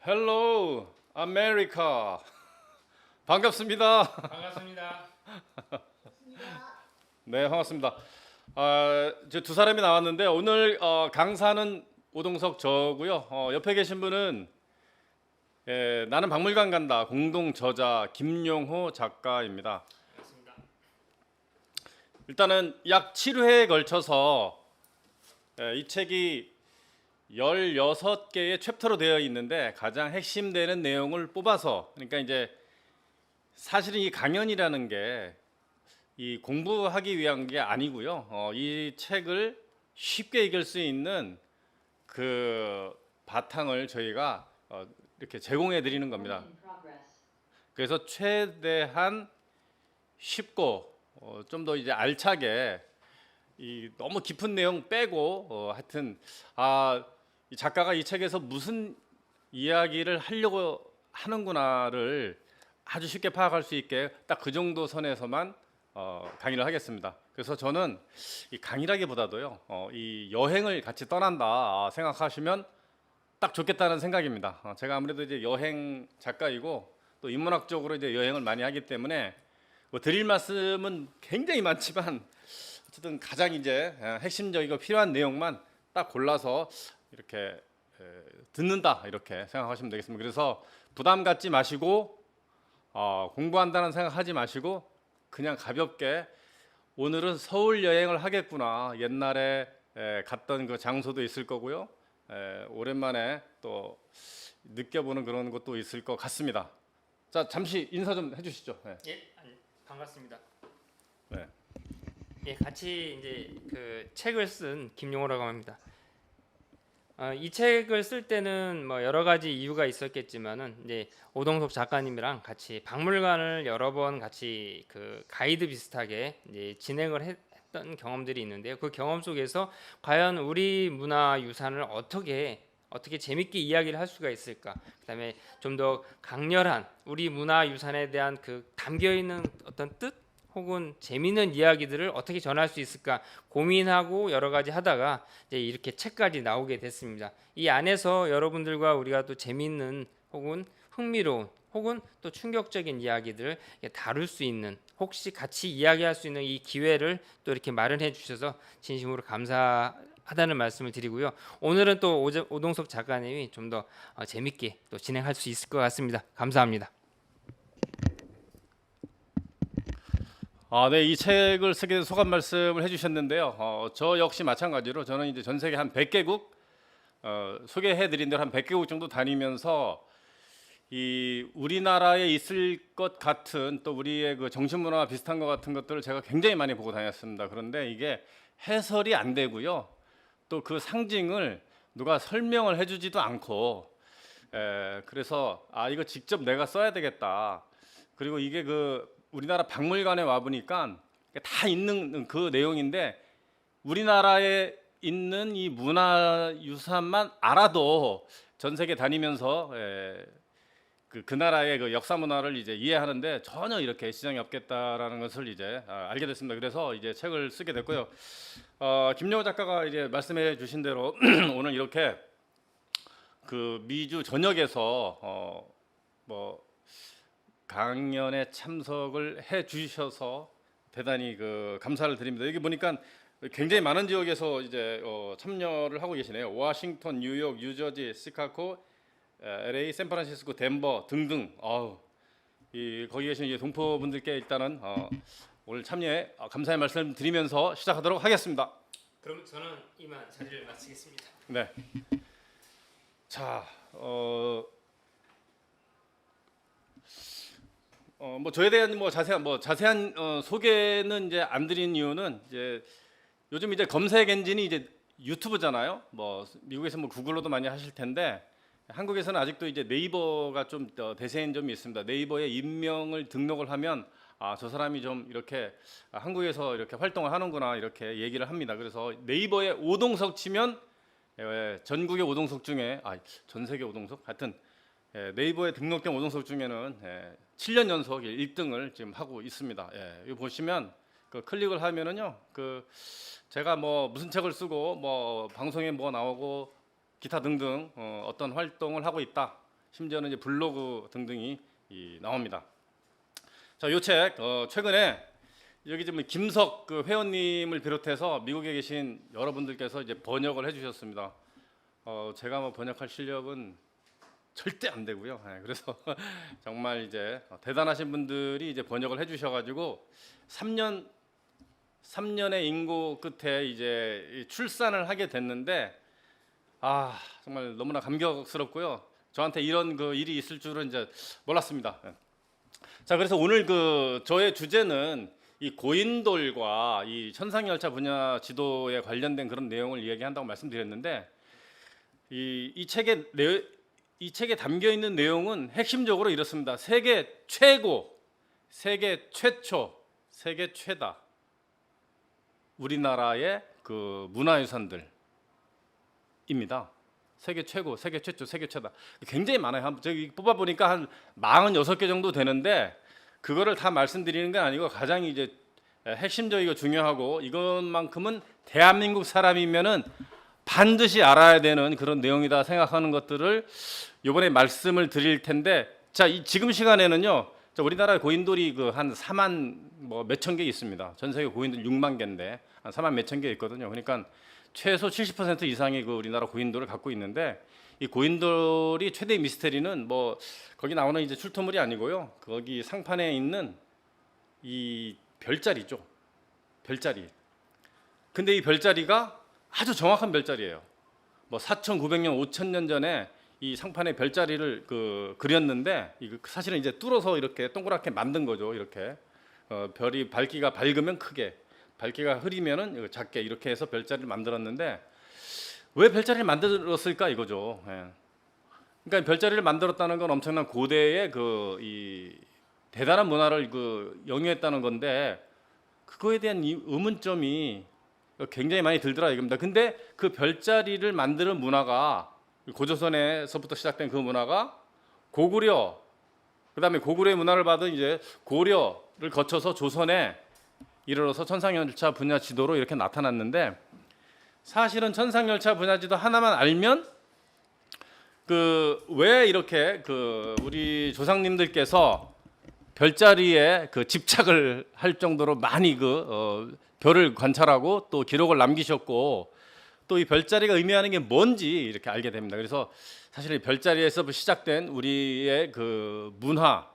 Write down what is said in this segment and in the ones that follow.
헬로 아메리카 반갑습니다. 반갑습니다. 네, 반갑습니다. 이제 두 사람이 나왔는데 오늘 강사는 오동석 저고요. 옆에 계신 분은 나는 박물관 간다 공동 저자 김용호 작가입니다. 반갑습니다. 일단은 약 7회에 걸쳐서 이 책이 16개의 챕터로 되어 있는데 가장 핵심되는 내용을 뽑아서, 그러니까 이제 사실은 이 강연이라는 게 이 공부하기 위한 게 아니고요. 이 책을 쉽게 읽을 수 있는 그 바탕을 저희가 이렇게 제공해 드리는 겁니다. 그래서 최대한 쉽고 좀 더 이제 알차게, 이 너무 깊은 내용 빼고 하여튼 이 작가가 이 책에서 무슨 이야기를 하려고 하는구나를 아주 쉽게 파악할 수 있게 딱 그 정도 선에서만 강의를 하겠습니다. 그래서 저는 이 강의라기보다도요, 이 여행을 같이 떠난다 생각하시면 딱 좋겠다는 생각입니다. 제가 아무래도 이제 여행 작가이고 또 인문학적으로 이제 여행을 많이 하기 때문에 뭐 드릴 말씀은 굉장히 많지만 어쨌든 가장 이제 핵심적이고 필요한 내용만 딱 골라서 이렇게 듣는다 이렇게 생각하시면 되겠습니다. 그래서 부담 갖지 마시고 공부한다는 생각하지 마시고 그냥 가볍게 오늘은 서울 여행을 하겠구나, 옛날에 갔던 그 장소도 있을 거고요, 오랜만에 또 느껴보는 그런 것도 있을 것 같습니다. 자, 잠시 인사 좀 해주시죠. 네. 반갑습니다. 네. 같이 이제 그 책을 쓴 김용호라고 합니다. 이 책을 쓸 때는 뭐 여러 가지 이유가 있었겠지만은 이제 오동석 작가님이랑 같이 박물관을 여러 번 같이 그 가이드 비슷하게 이제 진행을 했던 경험들이 있는데요. 그 경험 속에서 과연 우리 문화 유산을 어떻게 재밌게 이야기를 할 수가 있을까? 그다음에 좀 더 강렬한 우리 문화 유산에 대한 그 담겨 있는 어떤 뜻 혹은 재미있는 이야기들을 어떻게 전할 수 있을까 고민하고 여러 가지 하다가 이제 이렇게 책까지 나오게 됐습니다. 이 안에서 여러분들과 우리가 또 재미있는 혹은 흥미로운 혹은 또 충격적인 이야기들을 다룰 수 있는, 혹시 같이 이야기할 수 있는 이 기회를 또 이렇게 마련해 주셔서 진심으로 감사하다는 말씀을 드리고요. 오늘은 또 오동석 작가님이 좀 더 재밌게 또 진행할 수 있을 것 같습니다. 감사합니다. 네, 이 책을 쓰게 된 소감 말씀을 해주셨는데요. 저 역시 마찬가지로 저는 이제 전 세계 한 100개국 소개해드린 대로 한 100개국 정도 다니면서 이 우리나라에 있을 것 같은 또 우리의 그 정신문화와 비슷한 것 같은 것들을 제가 굉장히 많이 보고 다녔습니다. 그런데 이게 해설이 안 되고요, 또 그 상징을 누가 설명을 해주지도 않고, 그래서 이거 직접 내가 써야 되겠다. 그리고 이게 그 우리나라 박물관에 와 보니까 다 있는 그 내용인데 우리나라에 있는 이 문화유산만 알아도 전 세계 다니면서 그 나라의 그 역사 문화를 이제 이해하는데 전혀 이렇게 지장이 없겠다라는 것을 이제 알게 됐습니다. 그래서 이제 책을 쓰게 됐고요. 김여호 작가가 이제 말씀해 주신 대로 오늘 이렇게 그 미주 전역에서 뭐 강연에 참석을 해 주셔서 대단히 그 감사를 드립니다. 여기 보니까 굉장히 많은 지역에서 이제 참여를 하고 계시네요. 워싱턴, 뉴욕, 뉴저지, 시카고, LA, 샌프란시스코, 덴버 등등. 거기 계신 이제 동포 분들께 일단은 오늘 참여에 감사의 말씀을 드리면서 시작하도록 하겠습니다. 그럼 저는 이만 자리를 마치겠습니다. 네. 자, 뭐 저에 대한 뭐 자세한 소개는 이제 안 드린 이유는 이제 요즘 이제 검색 엔진이 이제 유튜브잖아요. 뭐 미국에서 뭐 구글로도 많이 하실 텐데 한국에서는 아직도 이제 네이버가 좀 대세인 점이 있습니다. 네이버에 인명을 등록을 하면 저 사람이 좀 이렇게 한국에서 이렇게 활동을 하는구나 이렇게 얘기를 합니다. 그래서 네이버에 오동석 치면 전국의 오동석 중에 전 세계 오동석 하여튼 네이버에 등록된 오동석 중에는 7년 연속 1등을 지금 하고 있습니다. 여기 보시면 그 클릭을 하면은요, 그 제가 뭐 무슨 책을 쓰고 뭐 방송에 뭐 나오고 기타 등등 어떤 활동을 하고 있다, 심지어는 이제 블로그 등등이 나옵니다. 자, 요 책 최근에 여기 지금 김석 그 회원님을 비롯해서 미국에 계신 여러분들께서 이제 번역을 해주셨습니다. 제가 뭐 번역할 실력은 절대 안 되고요. 네, 그래서 정말 이제 대단하신 분들이 이제 번역을 해주셔가지고 3년의 인고 끝에 이제 출산을 하게 됐는데 정말 너무나 감격스럽고요. 저한테 이런 그 일이 있을 줄은 이제 몰랐습니다. 네. 자, 그래서 오늘 그 저의 주제는 이 고인돌과 이 천상열차 분야 지도에 관련된 그런 내용을 이야기한다고 말씀드렸는데 이 책에 담겨 있는 내용은 핵심적으로 이렇습니다. 세계 최고, 세계 최초, 세계 최다 우리나라의 그 문화유산들입니다. 세계 최고, 세계 최초, 세계 최다. 굉장히 많아요. 저기 뽑아 보니까 한 46개 정도 되는데 그거를 다 말씀드리는 건 아니고 가장 이제 핵심적이고 중요하고 이것만큼은 대한민국 사람이면은 반드시 알아야 되는 그런 내용이다 생각하는 것들을 이번에 말씀을 드릴 텐데, 자, 지금 시간에는요. 우리나라 고인돌이 그 한 4만 뭐 몇천 개 있습니다. 전 세계 고인돌 6만 개인데 한 4만 몇천 개 있거든요. 그러니까 최소 70% 이상의 그 우리나라 고인돌을 갖고 있는데 이 고인돌이 최대 미스테리는 뭐 거기 나오는 이제 출토물이 아니고요. 거기 상판에 있는 이 별자리죠. 별자리. 근데 이 별자리가 아주 정확한 별자리예요. 뭐 4,900년, 5,000년 전에 이 상판에 별자리를 그렸는데 이거 사실은 이제 뚫어서 이렇게 동그랗게 만든 거죠. 이렇게 별이 밝기가 밝으면 크게, 밝기가 흐리면은 작게 이렇게 해서 별자리를 만들었는데 왜 별자리를 만들었을까 이거죠. 예. 그러니까 별자리를 만들었다는 건 엄청난 고대의 이 대단한 문화를 영유했다는 건데 그거에 대한 이 의문점이 굉장히 많이 들더라 이겁니다. 근데 그 별자리를 만드는 문화가 고조선에서부터 시작된 그 문화가 고구려, 그다음에 고구려의 문화를 받은 이제 고려를 거쳐서 조선에 이르러서 천상열차 분야 지도로 이렇게 나타났는데 사실은 천상열차 분야 지도 하나만 알면 왜 이렇게 우리 조상님들께서 별자리에 집착을 할 정도로 많이 별을 관찰하고 또 기록을 남기셨고 또 이 별자리가 의미하는 게 뭔지 이렇게 알게 됩니다. 그래서 사실 이 별자리에서 시작된 우리의 문화,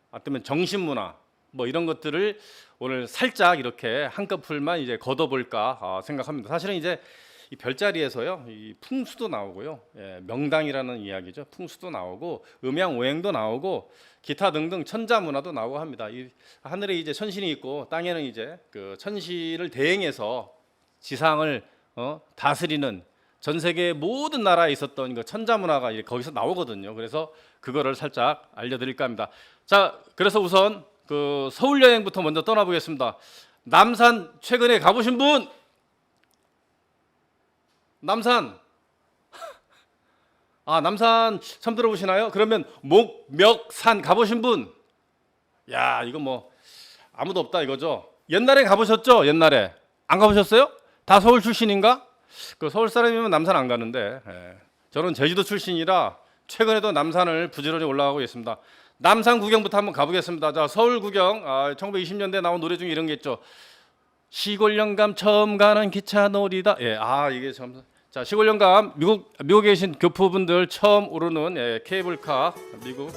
어쩌면 정신 문화 뭐 이런 것들을 오늘 살짝 이렇게 한꺼풀만 이제 걷어볼까 생각합니다. 사실은 이제 이 별자리에서요, 이 풍수도 나오고요, 명당이라는 이야기죠. 풍수도 나오고 음양 오행도 나오고 기타 등등 천자 문화도 나오고 합니다. 이 하늘에 이제 천신이 있고 땅에는 이제 천신을 대행해서 지상을 다스리는 전 세계 모든 나라에 있었던 천자 문화가 거기서 나오거든요. 그래서 그거를 살짝 알려드릴까 합니다. 자, 그래서 우선 서울 여행부터 먼저 떠나보겠습니다. 남산 최근에 가보신 분? 남산. 남산 처음 들어보시나요? 그러면 목멱산 가보신 분? 야, 이거 뭐 아무도 없다 이거죠. 옛날에 가보셨죠? 옛날에 안 가보셨어요? 다 서울 출신인가? 서울 사람이면 남산 안 가는데 저는 제주도 출신이라 최근에도 남산을 부지런히 올라가고 있습니다. 남산 구경부터 한번 가보겠습니다. 자, 서울 구경 1920년대 나온 노래 중에 이런 게 있죠. 시골 영감 처음 가는 기차 놀이다. 이게 참. 자, 시골 영감 미국에 계신 교포분들 처음 오르는 케이블카 미국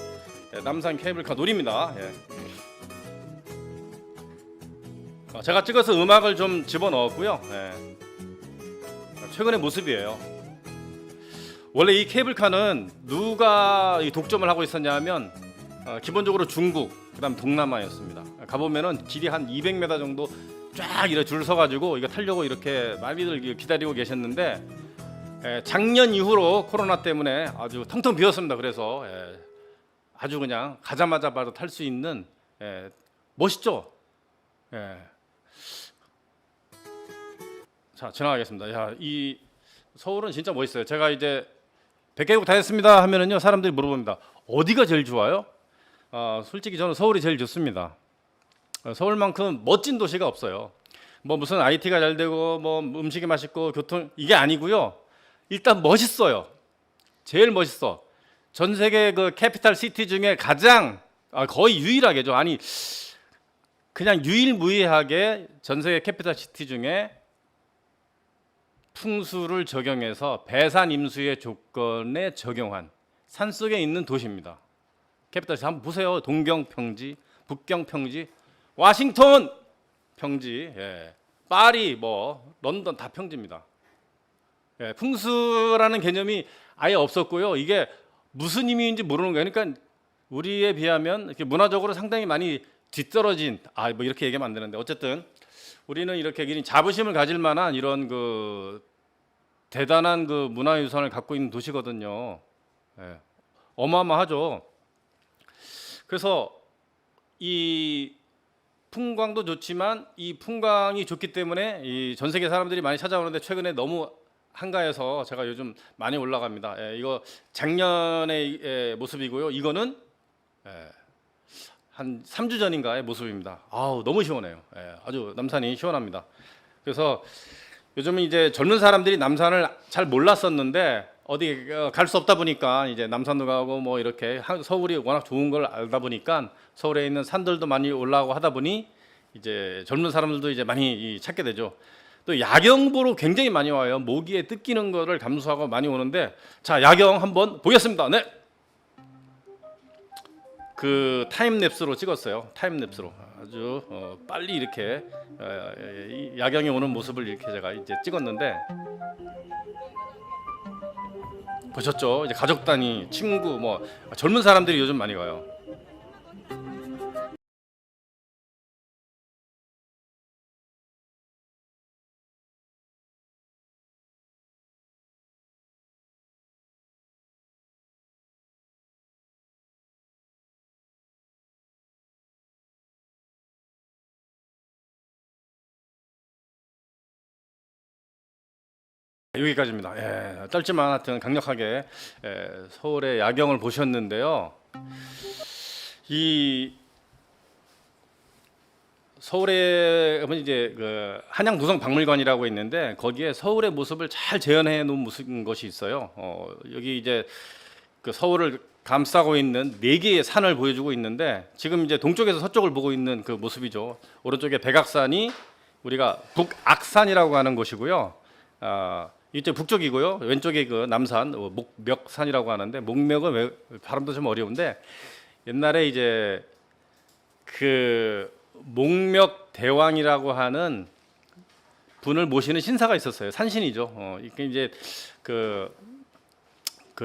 남산 케이블카 놀이입니다. 제가 찍어서 음악을 좀 집어넣었고요. 최근의 모습이에요. 원래 이 케이블카는 누가 독점을 하고 있었냐면 기본적으로 중국, 그다음 동남아였습니다. 가보면은 길이 한 200m 정도 쫙 이렇게 줄 서가지고 이거 타려고 이렇게 많이들 기다리고 계셨는데 작년 이후로 코로나 때문에 아주 텅텅 비었습니다. 그래서 아주 그냥 가자마자 바로 탈 수 있는 멋있죠. 자, 지나가겠습니다. 야, 이 서울은 진짜 멋있어요. 제가 이제 100개국 다녔습니다 하면은요 사람들이 물어봅니다. 어디가 제일 좋아요? 솔직히 저는 서울이 제일 좋습니다. 서울만큼 멋진 도시가 없어요. 뭐 무슨 IT가 잘 되고 뭐 음식이 맛있고 교통 이게 아니고요. 일단 멋있어요. 제일 멋있어. 전 세계 그 캐피탈 시티 중에 가장 거의 유일하게죠. 아니 그냥 유일무이하게 전 세계 캐피탈 시티 중에 풍수를 적용해서 배산 임수의 조건에 적용한 산속에 있는 도시입니다. 캐피탈 시티 한번 보세요. 동경 평지, 북경 평지, 워싱턴 평지, 예. 파리, 뭐 런던 다 평지입니다. 예, 풍수라는 개념이 아예 없었고요. 이게 무슨 의미인지 모르는 거예요. 그러니까 우리에 비하면 이렇게 문화적으로 상당히 많이 뒤떨어진 뭐 이렇게 얘기하면 안 되는데 어쨌든 우리는 이렇게 자부심을 가질 만한 이런 그 대단한 그 문화유산을 갖고 있는 도시거든요. 예, 어마어마하죠. 그래서 이 풍광도 좋지만 이 풍광이 좋기 때문에 이 전 세계 사람들이 많이 찾아오는데 최근에 너무 한가해서 제가 요즘 많이 올라갑니다. 예, 이거 작년의 모습이고요. 이거는 한 3주 전인가의 모습입니다. 아우 너무 시원해요. 예, 아주 남산이 시원합니다. 그래서 요즘은 이제 젊은 사람들이 남산을 잘 몰랐었는데 어디 갈 수 없다 보니까 이제 남산도 가고 뭐 이렇게 서울이 워낙 좋은 걸 알다 보니까 서울에 있는 산들도 많이 올라가고 하다 보니 이제 젊은 사람들도 이제 많이 찾게 되죠. 또 야경 보러 굉장히 많이 와요. 모기에 뜯기는 거를 감수하고 많이 오는데 자 야경 한번 보겠습니다. 네. 그 타임랩스로 찍었어요. 타임랩스로 아주 빨리 이렇게 야경이 오는 모습을 이렇게 제가 이제 찍었는데 보셨죠? 이제 가족 단위, 친구, 뭐 젊은 사람들이 요즘 많이 가요. 여기까지입니다. 예, 짧지만 하여튼 강력하게 서울의 야경을 보셨는데요. 이 서울에 이제 그 한양도성박물관이라고 있는데 거기에 서울의 모습을 잘 재현해 놓은 것이 있어요. 여기 이제 그 서울을 감싸고 있는 4개의 산을 보여주고 있는데 지금 이제 동쪽에서 서쪽을 보고 있는 그 모습이죠. 오른쪽에 백악산이 우리가 북악산이라고 하는 곳이고요. 이쪽 북쪽이고요. 왼쪽에 그 남산 목멱산이라고 하는데 목멱은 왜 발음도 좀 어려운데 옛날에 이제 그 목멱대왕이라고 하는 분을 모시는 신사가 있었어요. 산신이죠. 이게 이제 그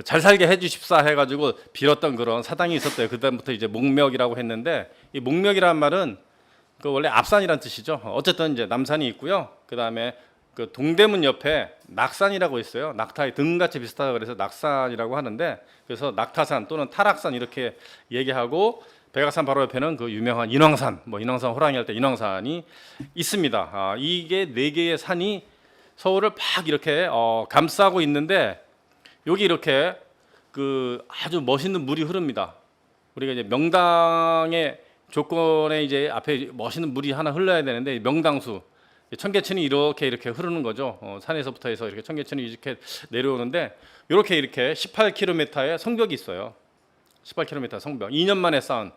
잘 살게 해주십사 해가지고 빌었던 그런 사당이 있었대요. 그다음부터 이제 목멱이라고 했는데 이 목멱이라는 말은 그 원래 앞산이란 뜻이죠. 어쨌든 이제 남산이 있고요. 그다음에 그 동대문 옆에 낙산이라고 있어요. 낙타의 등같이 비슷하다 그래서 낙산이라고 하는데 그래서 낙타산 또는 타락산 이렇게 얘기하고 백악산 바로 옆에는 그 유명한 인왕산, 뭐 인왕산 호랑이 할 때 인왕산이 있습니다. 이게 4개의 산이 서울을 팍 이렇게 감싸고 있는데 여기 이렇게 그 아주 멋있는 물이 흐릅니다. 우리가 이제 명당의 조건에 이제 앞에 멋있는 물이 하나 흘러야 되는데 명당수 청계천이 이렇게 흐르는 거죠. 산에서부터 해서 이렇게 청계천이 이렇게 내려오는데 이렇게 18km의 성벽이 있어요. 18km 성벽. 2년 만에 쌓은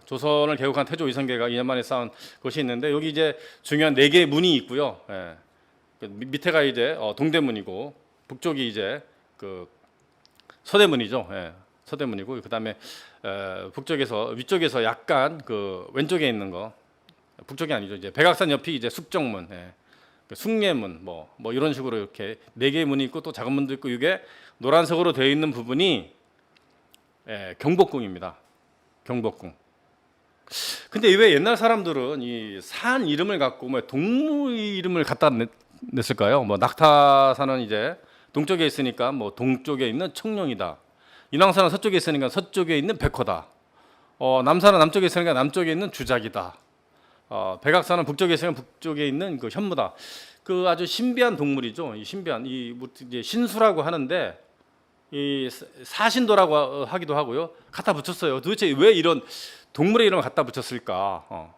조선을 개국한 태조 이성계가 2년 만에 쌓은 것이 있는데 여기 이제 중요한 4개의 문이 있고요. 예. 밑에가 이제 동대문이고 북쪽이 이제 그 서대문이죠. 예. 서대문이고 그다음에 북쪽에서 위쪽에서 약간 그 왼쪽에 있는 거 북쪽이 아니죠. 이제 백악산 옆이 이제 숙정문, 숭례문 뭐 이런 식으로 이렇게 4개의 문이 있고 또 작은 문도 있고 이게 노란색으로 되어 있는 부분이 경복궁입니다. 경복궁. 근데 왜 옛날 사람들은 이 산 이름을 갖고 뭐 동물 이름을 갖다 냈을까요? 뭐 낙타산은 이제 동쪽에 있으니까 뭐 동쪽에 있는 청룡이다. 인왕산은 서쪽에 있으니까 서쪽에 있는 백호다. 남산은 남쪽에 있으니까 남쪽에 있는 주작이다. 백악산은 북쪽에 있으면 북쪽에 있는 그 현무다. 그 아주 신비한 동물이죠. 이 신비한 이제 신수라고 하는데 이 사신도라고 하기도 하고요. 갖다 붙였어요. 도대체 왜 이런 동물의 이름을 갖다 붙였을까?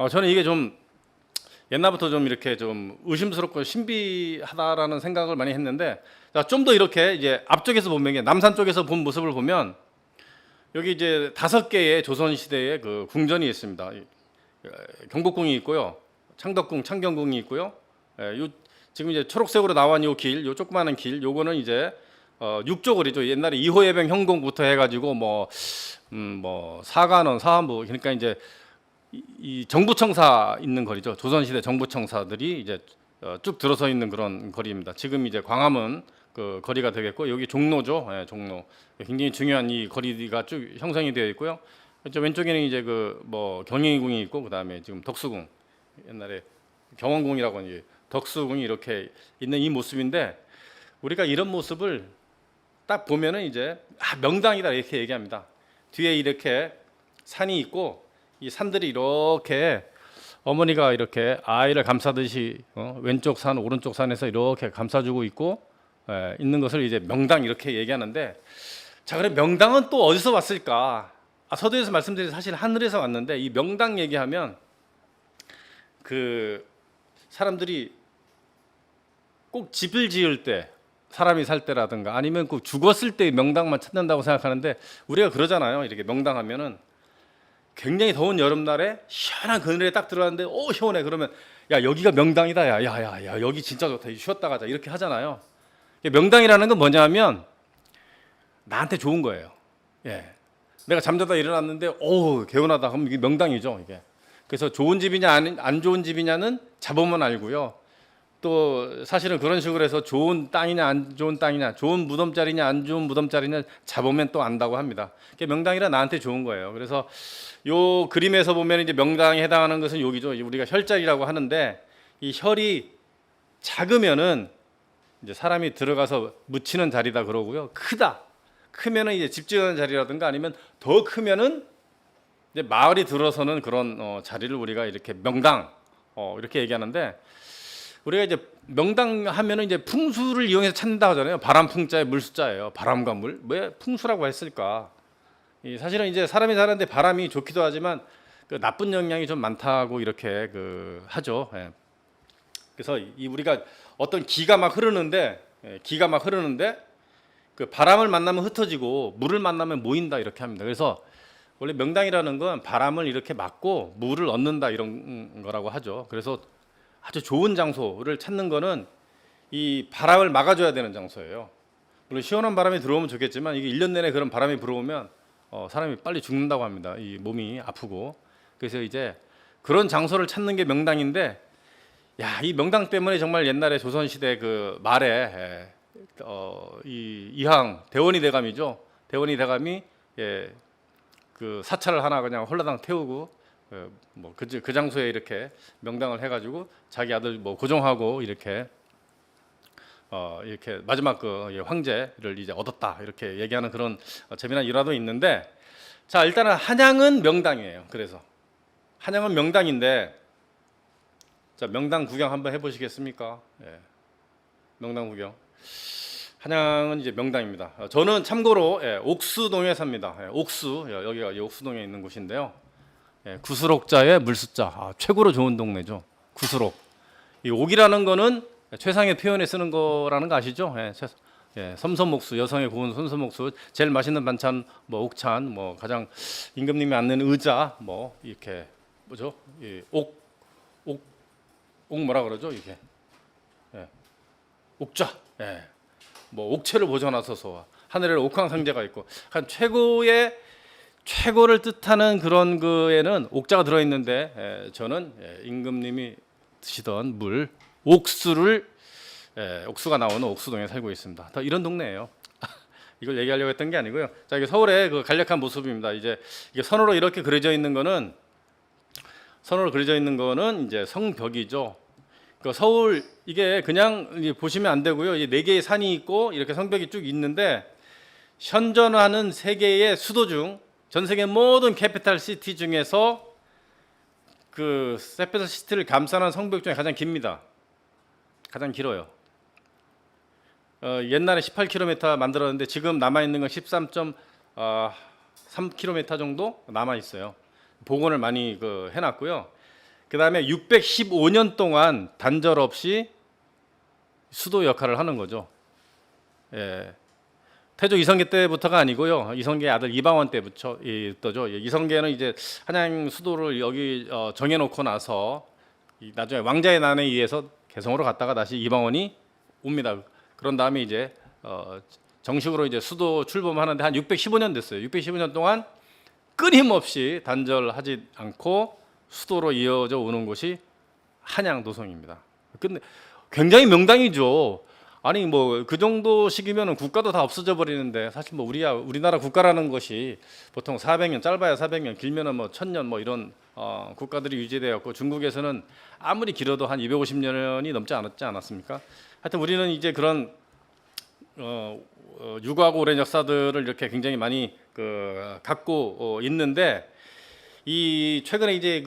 저는 이게 좀 옛날부터 좀 이렇게 좀 의심스럽고 신비하다라는 생각을 많이 했는데, 좀 더 이렇게 이제 앞쪽에서 보면 이게 남산 쪽에서 본 모습을 보면 여기 이제 5개의 조선 시대의 그 궁전이 있습니다. 경복궁이 있고요, 창덕궁, 창경궁이 있고요. 요 지금 이제 초록색으로 나온 요 길, 요 조그마한 길, 요거는 이제 육조거리죠. 옛날에 이호예병 형공부터 해가지고 뭐 사관원, 사관부, 그러니까 이제 이 정부청사 있는 거리죠. 조선시대 정부청사들이 이제 쭉 들어서 있는 그런 거리입니다. 지금 이제 광화문 그 거리가 되겠고, 여기 종로죠. 예, 종로. 굉장히 중요한 이 거리가 쭉 형성이 되어 있고요. 저 왼쪽에는 이제 그 뭐 경희궁이 있고, 그다음에 지금 덕수궁, 옛날에 경원궁이라고 이제 덕수궁이 이렇게 있는 이 모습인데, 우리가 이런 모습을 딱 보면은 이제 명당이다 이렇게 얘기합니다. 뒤에 이렇게 산이 있고, 이 산들이 이렇게 어머니가 이렇게 아이를 감싸듯이 왼쪽 산 오른쪽 산에서 이렇게 감싸주고 있고 있는 것을 이제 명당 이렇게 얘기하는데, 자, 그럼 명당은 또 어디서 왔을까? 서두에서 말씀드린 사실 하늘에서 왔는데, 이 명당 얘기하면 그 사람들이 꼭 집을 지을 때, 사람이 살 때라든가 아니면 꼭 죽었을 때 명당만 찾는다고 생각하는데, 우리가 그러잖아요. 이렇게 명당하면은 굉장히 더운 여름날에 시원한 그늘에 딱 들어갔는데 오 시원해, 그러면 야 여기가 명당이다, 야 여기 진짜 좋다, 쉬었다 가자 이렇게 하잖아요. 명당이라는 건 뭐냐면 나한테 좋은 거예요. 예, 내가 잠자다 일어났는데 오 개운하다 그럼 이게 명당이죠. 이게 그래서 좋은 집이냐 안 좋은 집이냐는 잡으면 알고요. 또 사실은 그런 식으로 해서 좋은 땅이냐 안 좋은 땅이냐, 좋은 무덤자리냐 안 좋은 무덤자리냐 잡으면 또 안다고 합니다. 명당이라 나한테 좋은 거예요. 그래서 요 그림에서 보면 이제 명당에 해당하는 것은 여기죠. 우리가 혈자리라고 하는데, 이 혈이 작으면은 이제 사람이 들어가서 묻히는 자리다 그러고요. 크면은 이제 집 지어는 자리라든가 아니면 더 크면은 이제 마을이 들어서는 그런 자리를 우리가 이렇게 명당 이렇게 얘기하는데, 우리가 이제 명당 하면은 이제 풍수를 이용해서 찾는다 하잖아요. 바람 풍자에 물수자예요. 바람과 물. 왜 풍수라고 했을까? 사실은 이제 사람이 사는데 바람이 좋기도 하지만 그 나쁜 영향이 좀 많다고 이렇게 하죠. 예. 그래서 우리가 어떤 기가 막 흐르는데 그 바람을 만나면 흩어지고 물을 만나면 모인다 이렇게 합니다. 그래서 원래 명당이라는 건 바람을 이렇게 막고 물을 얻는다 이런 거라고 하죠. 그래서 아주 좋은 장소를 찾는 거는 이 바람을 막아줘야 되는 장소예요. 물론 시원한 바람이 들어오면 좋겠지만 이게 1년 내내 그런 바람이 불어오면 사람이 빨리 죽는다고 합니다. 이 몸이 아프고. 그래서 이제 그런 장소를 찾는 게 명당인데, 야, 이 명당 때문에 정말 옛날에 조선시대 그 말에 이 이항 대원이 대감이죠. 대원이 대감이 그 사찰을 하나 그냥 홀라당 태우고 그 장소에 이렇게 명당을 해가지고 자기 아들 뭐 고종하고 이렇게 이렇게 마지막 그 황제를 이제 얻었다 이렇게 얘기하는 그런 재미난 일화도 있는데, 자 일단은 한양은 명당이에요. 그래서 한양은 명당인데, 자 명당 구경 한번 해보시겠습니까? 예. 명당 구경. 한양은 이제 명당입니다. 저는 참고로 옥수동에 삽니다. 옥수, 여기가 옥수동에 있는 곳인데요. 구수록자의 물수자, 최고로 좋은 동네죠. 구수록. 이 옥이라는 거는 최상의 표현에 쓰는 거라는 거 아시죠? 섬섬옥수, 여성의 고운 섬섬옥수, 제일 맛있는 반찬 뭐 옥찬, 뭐 가장 임금님이 앉는 의자, 뭐 이렇게 뭐죠? 옥 뭐라 그러죠? 이게 옥좌, 뭐 옥체를 보존하소서, 하늘에 옥황상제가 있고, 한 최고를 뜻하는 그런 거에는 옥자가 들어 있는데, 저는 임금님이 드시던 물 옥수를 옥수가 나오는 옥수동에 살고 있습니다. 다 이런 동네예요. 이걸 얘기하려고 했던 게 아니고요. 자, 이게 서울의 그 간략한 모습입니다. 이제 이게 선으로 이렇게 그려져 있는 거는 이제 성벽이죠. 그 서울 이게 그냥 보시면 안 되고요. 이 4개의 산이 있고 이렇게 성벽이 쭉 있는데, 현존하는 세계의 수도 중 전 세계 모든 캐피탈 시티 중에서 그 캐피탈 시티를 감싸는 성벽 중에 가장 깁니다. 가장 길어요. 옛날에 18km 만들었는데 지금 남아 있는 건 13.3km 정도 남아 있어요. 복원을 많이 해놨고요. 그다음에 615년 동안 단절 없이 수도 역할을 하는 거죠. 예. 태조 이성계 때부터가 아니고요. 이성계 아들 이방원 때부터죠. 이성계는 이제 한양 수도를 여기 정해놓고 나서 나중에 왕자의 난에 의해서 개성으로 갔다가 다시 이방원이 옵니다. 그런 다음에 이제 정식으로 이제 수도 출범하는데 한 615년 됐어요. 615년 동안 끊임없이 단절하지 않고 수도로 이어져 오는 곳이 한양 도성입니다. 근데 굉장히 명당이죠. 아니 뭐 그 정도 시기면은 국가도 다 없어져 버리는데 사실 뭐 우리나라 국가라는 것이 보통 400년 짧아야 400년 길면은 뭐 1000년 뭐 이런 국가들이 유지되었고 중국에서는 아무리 길어도 한 250년이 넘지 않았습니까? 하여튼 우리는 이제 그런 유구하고 오랜 역사들을 이렇게 굉장히 많이 갖고 있는데 이 최근에 이제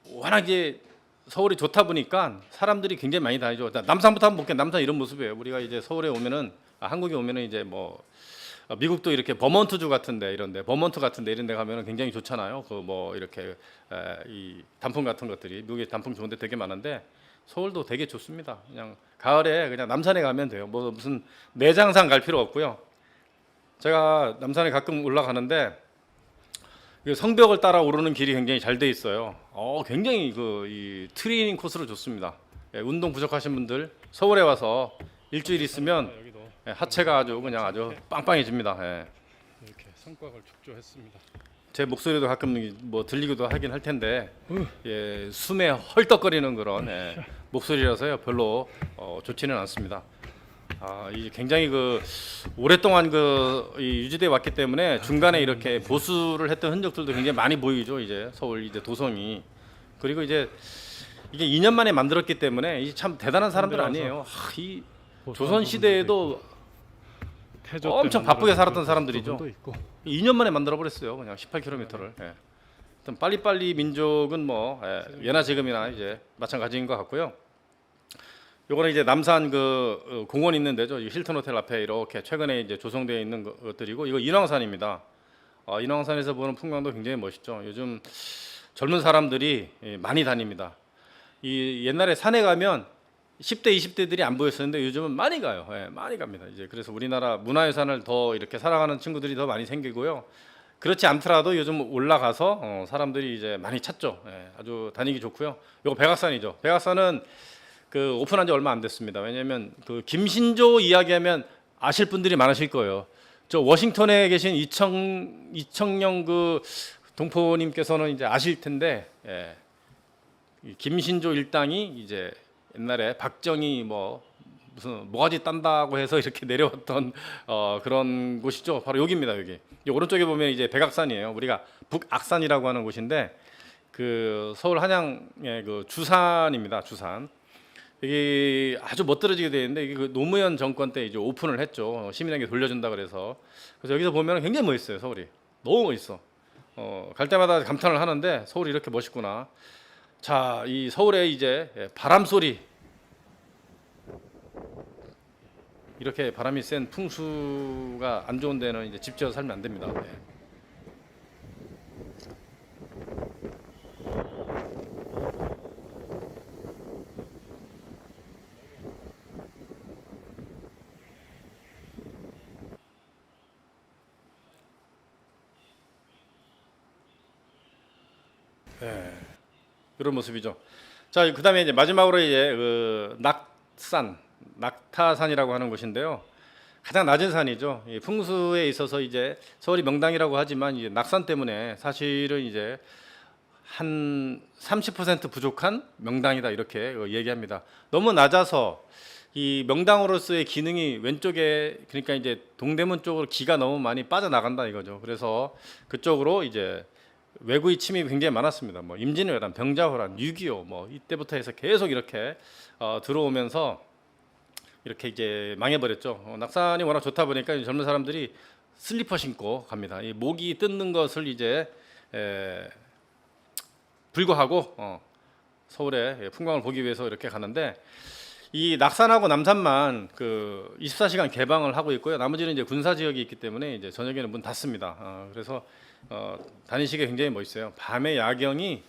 워낙 이제 서울이 좋다 보니까 사람들이 굉장히 많이 다니죠. 남산부터 한번 볼게요. 남산 이런 모습이에요. 우리가 이제 서울에 오면은 한국에 오면은 이제 뭐 미국도 이렇게 버몬트주 같은데 이런데 버몬트 같은데 이런데 가면은 굉장히 좋잖아요. 그 뭐 이렇게 이 단풍 같은 것들이 미국에 단풍 좋은데 되게 많은데 서울도 되게 좋습니다. 그냥 가을에 그냥 남산에 가면 돼요. 뭐 무슨 내장산 갈 필요 없고요. 제가 남산에 가끔 올라가는데 성벽을 따라 오르는 길이 굉장히 잘 돼 있어요. 굉장히 이 트레이닝 코스로 좋습니다. 예, 운동 부족하신 분들 서울에 와서 일주일 있으면 하체가 아주 빵빵해집니다. 예. 이렇게 성곽을 축조했습니다. 제 목소리도 가끔 뭐 들리기도 하긴 할 텐데 예, 숨에 헐떡거리는 그런 목소리라서요 별로 좋지는 않습니다. 이 굉장히 오랫동안 이 유지돼 왔기 때문에 중간에 이렇게 보수를 했던 흔적들도 굉장히 많이 보이죠. 이제 서울 이제 도성이 그리고 이제 이게 2년 만에 만들었기 때문에 이게 참 대단한 사람들 아니에요. 이 조선 시대에도 엄청 바쁘게 살았던 사람들이죠. 2년 만에 만들어 버렸어요. 그냥 18km를. 예. 하여튼 빨리빨리 민족은 뭐 예나 지금이나 이제 마찬가지인 것 같고요. 요거는 이제 남산 공원 있는 데죠. 힐튼 호텔 앞에 이렇게 최근에 이제 조성되어 있는 것들이고 이거 인왕산입니다. 인왕산에서 보는 풍광도 굉장히 멋있죠. 요즘 젊은 사람들이 많이 다닙니다. 이 옛날에 산에 가면 10대, 20대들이 안 보였었는데 요즘은 많이 가요. 많이 갑니다. 이제 그래서 우리나라 문화유산을 더 이렇게 사랑하는 친구들이 더 많이 생기고요. 그렇지 않더라도 요즘 올라가서 사람들이 이제 많이 찾죠. 아주 다니기 좋고요. 요거 백악산이죠. 백악산은 오픈한 지 얼마 안 됐습니다. 왜냐하면 김신조 이야기하면 아실 분들이 많으실 거예요. 저 워싱턴에 계신 이청영 동포님께서는 이제 아실 텐데 이 김신조 일당이 이제 옛날에 박정희 무슨 모가지 딴다고 해서 이렇게 내려왔던 그런 곳이죠. 바로 여기입니다. 여기 오른쪽에 보면 이제 백악산이에요. 우리가 북악산이라고 하는 곳인데 서울 한양의 주산입니다. 주산. 이게 아주 멋들어지게 되어 있는데 이게 노무현 정권 때 이제 오픈을 했죠. 시민에게 돌려준다 그래서 여기서 보면 굉장히 멋있어요. 서울이 너무 멋있어. 갈 때마다 감탄을 하는데 서울이 이렇게 멋있구나. 자, 이 서울에 이제 바람 소리 이렇게 바람이 센 풍수가 안 좋은 데는 이제 집 지어서 살면 안 됩니다. 이런 모습이죠. 자, 그다음에 이제 마지막으로 이제 낙타산이라고 하는 곳인데요. 가장 낮은 산이죠. 이 풍수에 있어서 이제 서울이 명당이라고 하지만 이제 낙산 때문에 사실은 이제 한 30% 부족한 명당이다 이렇게 얘기합니다. 너무 낮아서 이 명당으로서의 기능이 왼쪽에 그러니까 이제 동대문 쪽으로 기가 너무 많이 빠져나간다 이거죠. 그래서 그쪽으로 이제 외구의 침입이 굉장히 많았습니다. 뭐 임진왜란, 병자호란, 6.25 뭐 이때부터 해서 계속 이렇게 들어오면서 이렇게 이제 망해버렸죠. 낙산이 워낙 좋다 보니까 젊은 사람들이 슬리퍼 신고 갑니다. 이 모기 뜯는 것을 이제 불구하고 서울의 풍광을 보기 위해서 이렇게 가는데 이 낙산하고 남산만 24시간 개방을 하고 있고요. 나머지는 이제 군사 지역이 있기 때문에 이제 저녁에는 문 닫습니다. 그래서 다니시기 굉장히 멋있어요. 밤의 야경이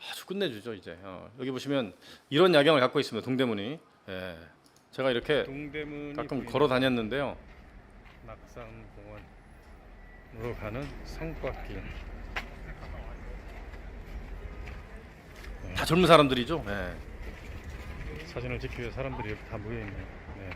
아주 끝내주죠 이제. 여기 보시면 이런 야경을 갖고 있습니다. 동대문이. 예. 제가 이렇게 동대문이 가끔 보이는 걸어 다녔는데요. 낙산공원으로 가는 성곽길. 다 젊은 사람들이죠. 예. 사진을 찍기 위해 사람들이 이렇게 다 모여 있네요. 네.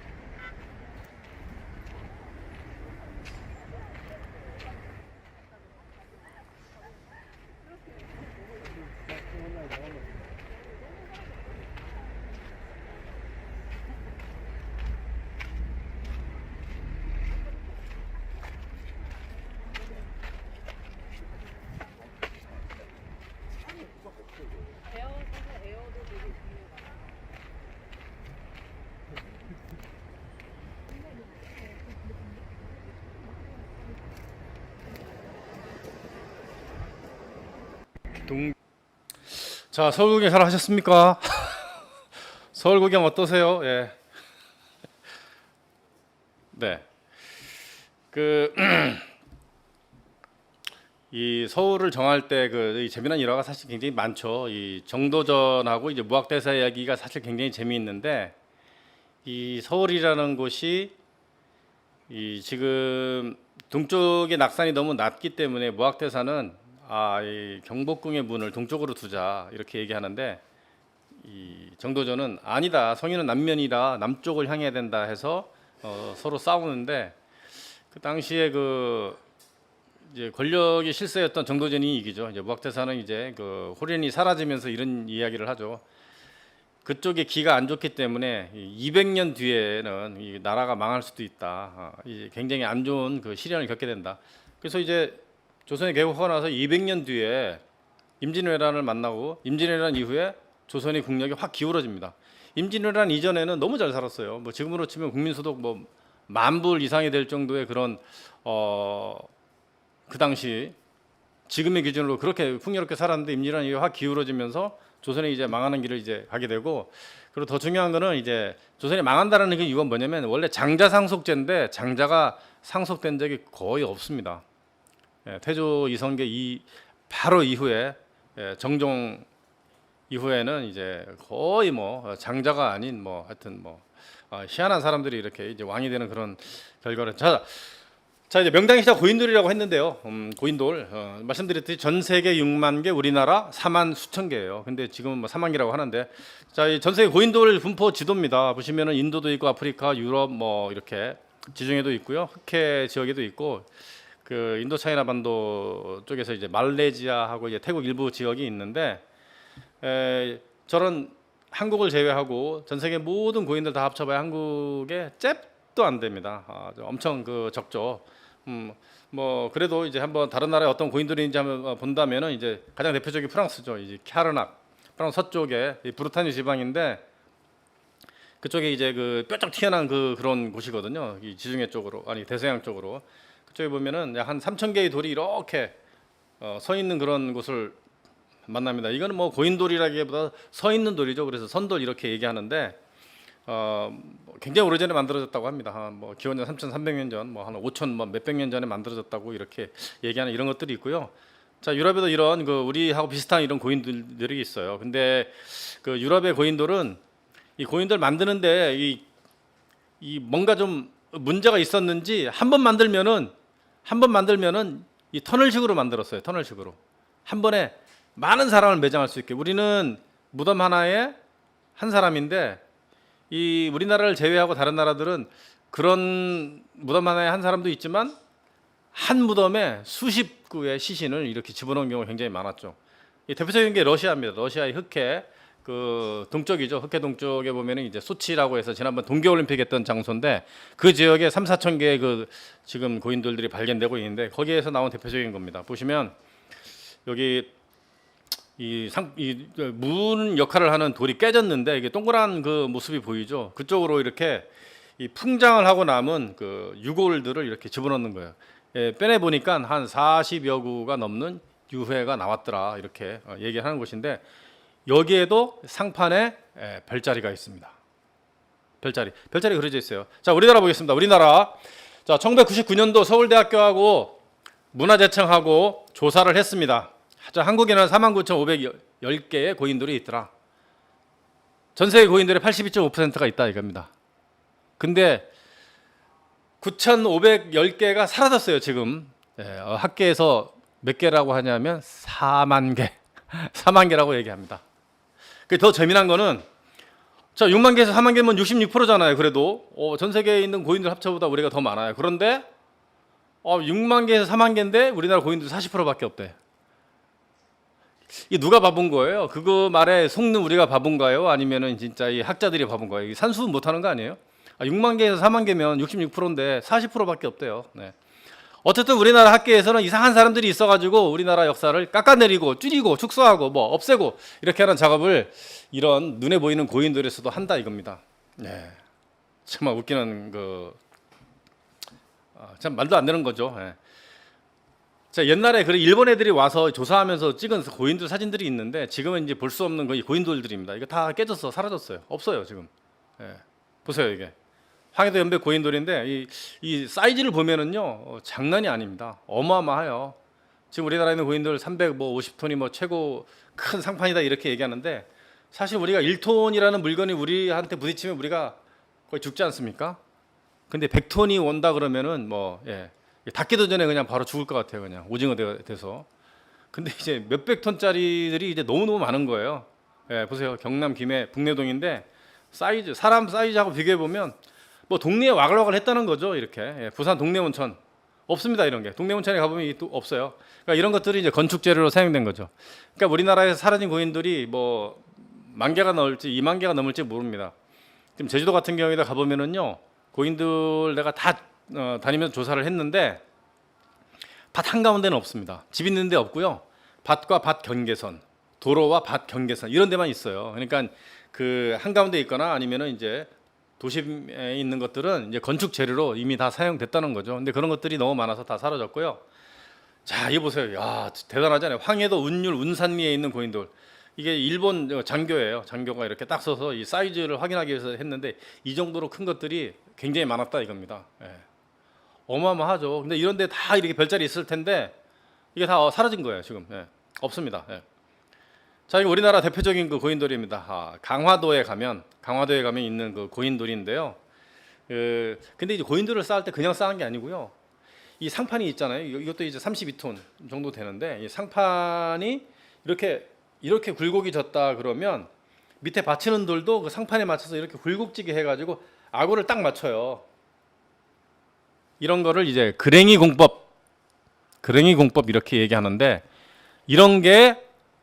자, 서울 구경 잘 하셨습니까? 서울 구경 어떠세요? 예. 네. 이 서울을 정할 때 이 재미난 일화가 사실 굉장히 많죠. 이 정도전하고 이제 무학대사 이야기가 사실 굉장히 재미있는데 이 서울이라는 곳이 이 지금 동쪽의 낙산이 너무 낮기 때문에 무학대사는 이 경복궁의 문을 동쪽으로 두자 이렇게 얘기하는데 이 정도전은 아니다. 성인은 남면이라 남쪽을 향해야 된다 해서 서로 싸우는데 그 당시에 이제 권력이 실세였던 정도전이 이기죠. 이제 무학대사는 이제 호련이 사라지면서 이런 이야기를 하죠. 그쪽에 기가 안 좋기 때문에 200년 뒤에는 이 나라가 망할 수도 있다. 이제 굉장히 안 좋은 시련을 겪게 된다. 그래서 이제 조선이 개국하고 나서 200년 뒤에 임진왜란을 만나고 임진왜란 이후에 조선의 국력이 확 기울어집니다. 임진왜란 이전에는 너무 잘 살았어요. 뭐 지금으로 치면 국민소득 뭐 10,000불 이상이 될 정도의 그런 그 당시 지금의 기준으로 그렇게 풍요롭게 살았는데 임진왜란이 확 기울어지면서 조선이 이제 망하는 길을 이제 가게 되고, 그리고 더 중요한 거는 이제 조선이 망한다는 그 이유가 뭐냐면 원래 장자 상속제인데 장자가 상속된 적이 거의 없습니다. 태조 이성계 바로 이후에 정종 이후에는 이제 거의 뭐 장자가 아닌 뭐 하여튼 뭐 희한한 사람들이 이렇게 이제 왕이 되는 그런 결과를 자 이제 명당이자 고인돌이라고 했는데요. 고인돌 말씀드렸듯이 전 세계 6만 개, 우리나라 4만 수천 개예요. 근데 지금은 뭐 4만 개라고 하는데, 자 이 전 세계 고인돌 분포 지도입니다. 보시면은 인도도 있고 아프리카, 유럽 뭐 이렇게 지중해도 있고요. 흑해 지역에도 있고 인도 차이나 반도 쪽에서 이제 말레이시아하고 이제 태국 일부 지역이 있는데 저런 한국을 제외하고 전 세계 모든 고인들 다 합쳐봐야 한국에 잽도 안 됩니다. 엄청 적죠. 뭐 그래도 이제 한번 다른 나라의 어떤 고인돌인지 한번 본다면은 이제 가장 대표적인 프랑스죠. 이제 캬르낙, 프랑스 서쪽에 브루타뉴 지방인데 그쪽에 이제 뾰족 튀어나온 그런 곳이거든요. 이 지중해 쪽으로, 아니 대서양 쪽으로. 그쪽에 보면은 약 한 3,000개의 돌이 이렇게 서 있는 그런 곳을 만납니다. 이거는 뭐 고인돌이라기보다 서 있는 돌이죠. 그래서 선돌 이렇게 얘기하는데 굉장히 오래전에 만들어졌다고 합니다. 뭐 기원전 3,300년 전, 뭐 한 5,000 뭐 몇백 년 전에 만들어졌다고 이렇게 얘기하는 이런 것들이 있고요. 자 유럽에도 이런 우리하고 비슷한 이런 고인돌들이 있어요. 근데 유럽의 고인돌은 이 고인돌 만드는데 이 뭔가 좀 문제가 있었는지 한 번 만들면은 이 터널식으로 만들었어요. 터널식으로 한 번에 많은 사람을 매장할 수 있게. 우리는 무덤 하나에 한 사람인데 이 우리나라를 제외하고 다른 나라들은 그런 무덤 하나에 한 사람도 있지만 한 무덤에 수십 구의 시신을 이렇게 집어넣은 경우가 굉장히 많았죠. 이 대표적인 게 러시아입니다. 러시아의 흑해 동쪽이죠. 흑해 동쪽에 보면은 이제 소치라고 해서 지난번 동계올림픽 했던 장소인데 그 지역에 3,4천 개의 지금 고인돌들이 발견되고 있는데 거기에서 나온 대표적인 겁니다. 보시면 여기 문 역할을 하는 돌이 깨졌는데 이게 동그란 모습이 보이죠. 그쪽으로 이렇게 이 풍장을 하고 남은 유골들을 이렇게 집어넣는 거예요. 빼내 보니까 한 40여 구가 넘는 유해가 나왔더라 이렇게 얘기하는 곳인데, 여기에도 상판에 별자리가 있습니다. 별자리 그려져 있어요. 자 우리나라 보겠습니다. 우리나라 자 1999년도 서울대학교하고 문화재청하고 조사를 했습니다. 한국에는 49,510개의 고인돌이 있더라. 전 세계 고인돌의 82.5%가 있다 이겁니다. 근데 9,510개가 사라졌어요 지금. 학계에서 몇 개라고 하냐면 4만 개, 4만 개라고 얘기합니다. 더 재미난 거는 자 6만 개에서 4만 개면 66%잖아요. 그래도 전 세계에 있는 고인돌 합쳐보다 우리가 더 많아요. 그런데 6만 개에서 4만 개인데 우리나라 고인돌 40%밖에 없대. 이게 누가 바본 거예요? 그거 말에 속는 우리가 바본가요? 아니면은 진짜 이 학자들이 바본 거예요? 이게 산수 못하는 거 아니에요? 6만 개에서 4만 개면 66%인데 40%밖에 없대요. 네. 어쨌든 우리나라 학계에서는 이상한 사람들이 있어가지고 우리나라 역사를 깎아내리고 줄이고 축소하고 뭐 없애고 이렇게 하는 작업을 이런 눈에 보이는 고인돌에서도 한다 이겁니다. 네. 정말 웃기는 참 말도 안 되는 거죠. 네. 자, 옛날에 그 일본 애들이 와서 조사하면서 찍은 고인돌 사진들이 있는데 지금은 이제 볼 수 없는 거의 고인돌들입니다. 이거 다 깨졌어, 사라졌어요, 없어요 지금. 보세요 이게 황해도 연백 고인돌인데 이 사이즈를 보면은요 장난이 아닙니다. 어마어마해요. 지금 우리나라에 있는 고인돌 350톤이 뭐 최고 큰 상판이다 이렇게 얘기하는데 사실 우리가 1톤이라는 물건이 우리한테 부딪히면 우리가 거의 죽지 않습니까? 근데 100톤이 온다 그러면은 닿기도 전에 그냥 바로 죽을 것 같아요. 그냥 오징어 돼서. 근데 이제 몇백 톤짜리들이 이제 너무너무 많은 거예요. 보세요. 경남 김해 북내동인데 사이즈 사람 사이즈하고 비교해 보면 뭐 동네에 와글와글 했다는 거죠. 이렇게 부산 동네온천 없습니다. 이런 게 동네온천에 가보면 또 없어요. 그러니까 이런 것들이 이제 건축 재료로 사용된 거죠. 그러니까 우리나라에서 사라진 고인돌이 뭐 10,000개가 넘을지 20,000개가 넘을지 모릅니다. 지금 제주도 같은 경우에도 가보면은요 고인돌 내가 다 다니면서 조사를 했는데 밭 한가운데는 없습니다. 집 있는 데 없고요. 밭과 밭 경계선, 도로와 밭 경계선 이런 데만 있어요. 그러니까 그 한가운데 있거나 아니면은 이제 도심에 있는 것들은 이제 건축 재료로 이미 다 사용됐다는 거죠. 근데 그런 것들이 너무 많아서 다 사라졌고요. 자, 이거 보세요. 야, 대단하잖아요. 황해도 운율 운산리에 있는 고인돌. 이게 일본 장교예요. 장교가 이렇게 딱 써서 이 사이즈를 확인하기 위해서 했는데 이 정도로 큰 것들이 굉장히 많았다 이겁니다. 어마어마하죠. 근데 이런 데 다 이렇게 별자리 있을 텐데 이게 다 사라진 거예요 지금. 없습니다. 자, 이거 우리나라 대표적인 그 고인돌입니다. 강화도에 가면 있는 그 고인돌인데요. 근데 이제 고인돌을 쌓을 때 그냥 쌓은 게 아니고요. 이 상판이 있잖아요. 이것도 이제 32톤 정도 되는데 이 상판이 이렇게 굴곡이 졌다 그러면 밑에 받치는 돌도 그 상판에 맞춰서 이렇게 굴곡지게 해가지고 아구를 딱 맞춰요. 이런 거를 이제 그랭이 공법 이렇게 얘기하는데 이런 게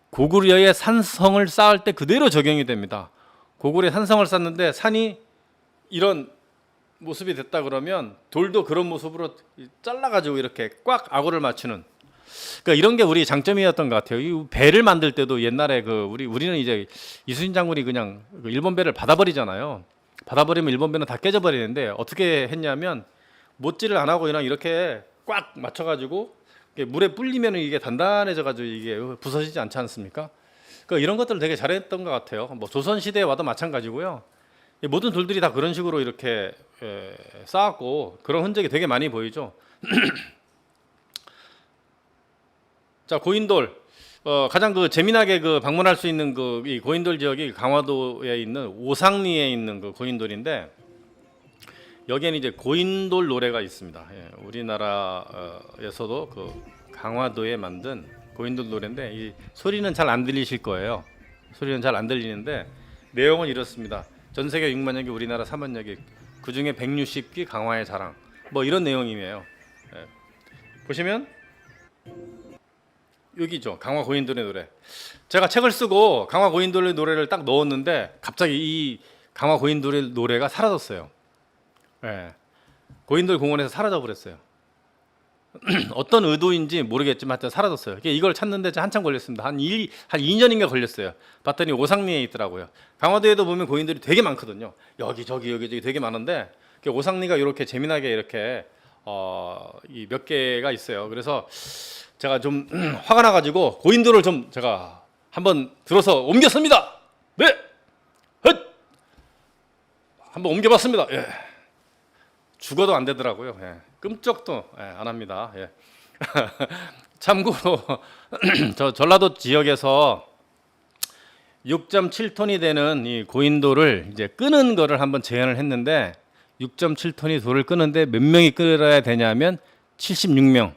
고구려의 산성을 쌓을 때 그대로 적용이 됩니다. 고구려의 산성을 쌓는데 산이 이런 모습이 됐다 그러면 돌도 그런 모습으로 잘라가지고 이렇게 꽉 아구를 맞추는. 그러니까 이런 게 우리 장점이었던 것 같아요. 이 배를 만들 때도 옛날에 우리는 이제 이순신 장군이 그냥 일본 배를 받아버리잖아요. 받아버리면 일본 배는 다 깨져버리는데 어떻게 했냐면 못질을 안 하고 그냥 이렇게 꽉 맞춰가지고 물에 불리면 이게 단단해져가지고 이게 부서지지 않지 않습니까? 그러니까 이런 것들을 되게 잘했던 것 같아요. 뭐 조선 시대에 와도 마찬가지고요. 모든 돌들이 다 그런 식으로 이렇게 쌓았고 그런 흔적이 되게 많이 보이죠. 자, 고인돌 가장 재미나게 방문할 수 있는 이 고인돌 지역이 강화도에 있는 오상리에 있는 그 고인돌인데 여기에는 이제 고인돌 노래가 있습니다. 우리나라에서도 강화도에 만든 고인돌 노래인데 이 소리는 잘 안 들리실 거예요. 소리는 잘 안 들리는데 내용은 이렇습니다. 전 세계 6만여 개, 우리나라 3만여 개, 그 중에 160귀 강화의 자랑. 뭐 이런 내용이에요. 보시면 여기죠. 강화 고인돌의 노래. 제가 책을 쓰고 강화 고인돌의 노래를 딱 넣었는데 갑자기 이 강화 고인돌의 노래가 사라졌어요. 고인돌 공원에서 사라져 버렸어요. 어떤 의도인지 모르겠지만 하여튼 사라졌어요. 이걸 찾는데 한참 걸렸습니다. 한 2년인가 걸렸어요. 봤더니 오상리에 있더라고요. 강화도에도 보면 고인돌이 되게 많거든요. 여기 되게 많은데 오상리가 이렇게 재미나게 이렇게 이 몇 개가 있어요. 그래서 제가 좀 화가 나가지고 고인돌을 좀 제가 한번 들어서 옮겼습니다. 네, 한번 옮겨봤습니다. 죽어도 안 되더라고요. 끔쩍도 안 합니다. 참고로 저 전라도 지역에서 6.7톤이 되는 이 고인돌을 이제 끄는 거를 한번 제안을 했는데 6.7톤이 돌을 끄는데 몇 명이 끌어야 되냐면 76명.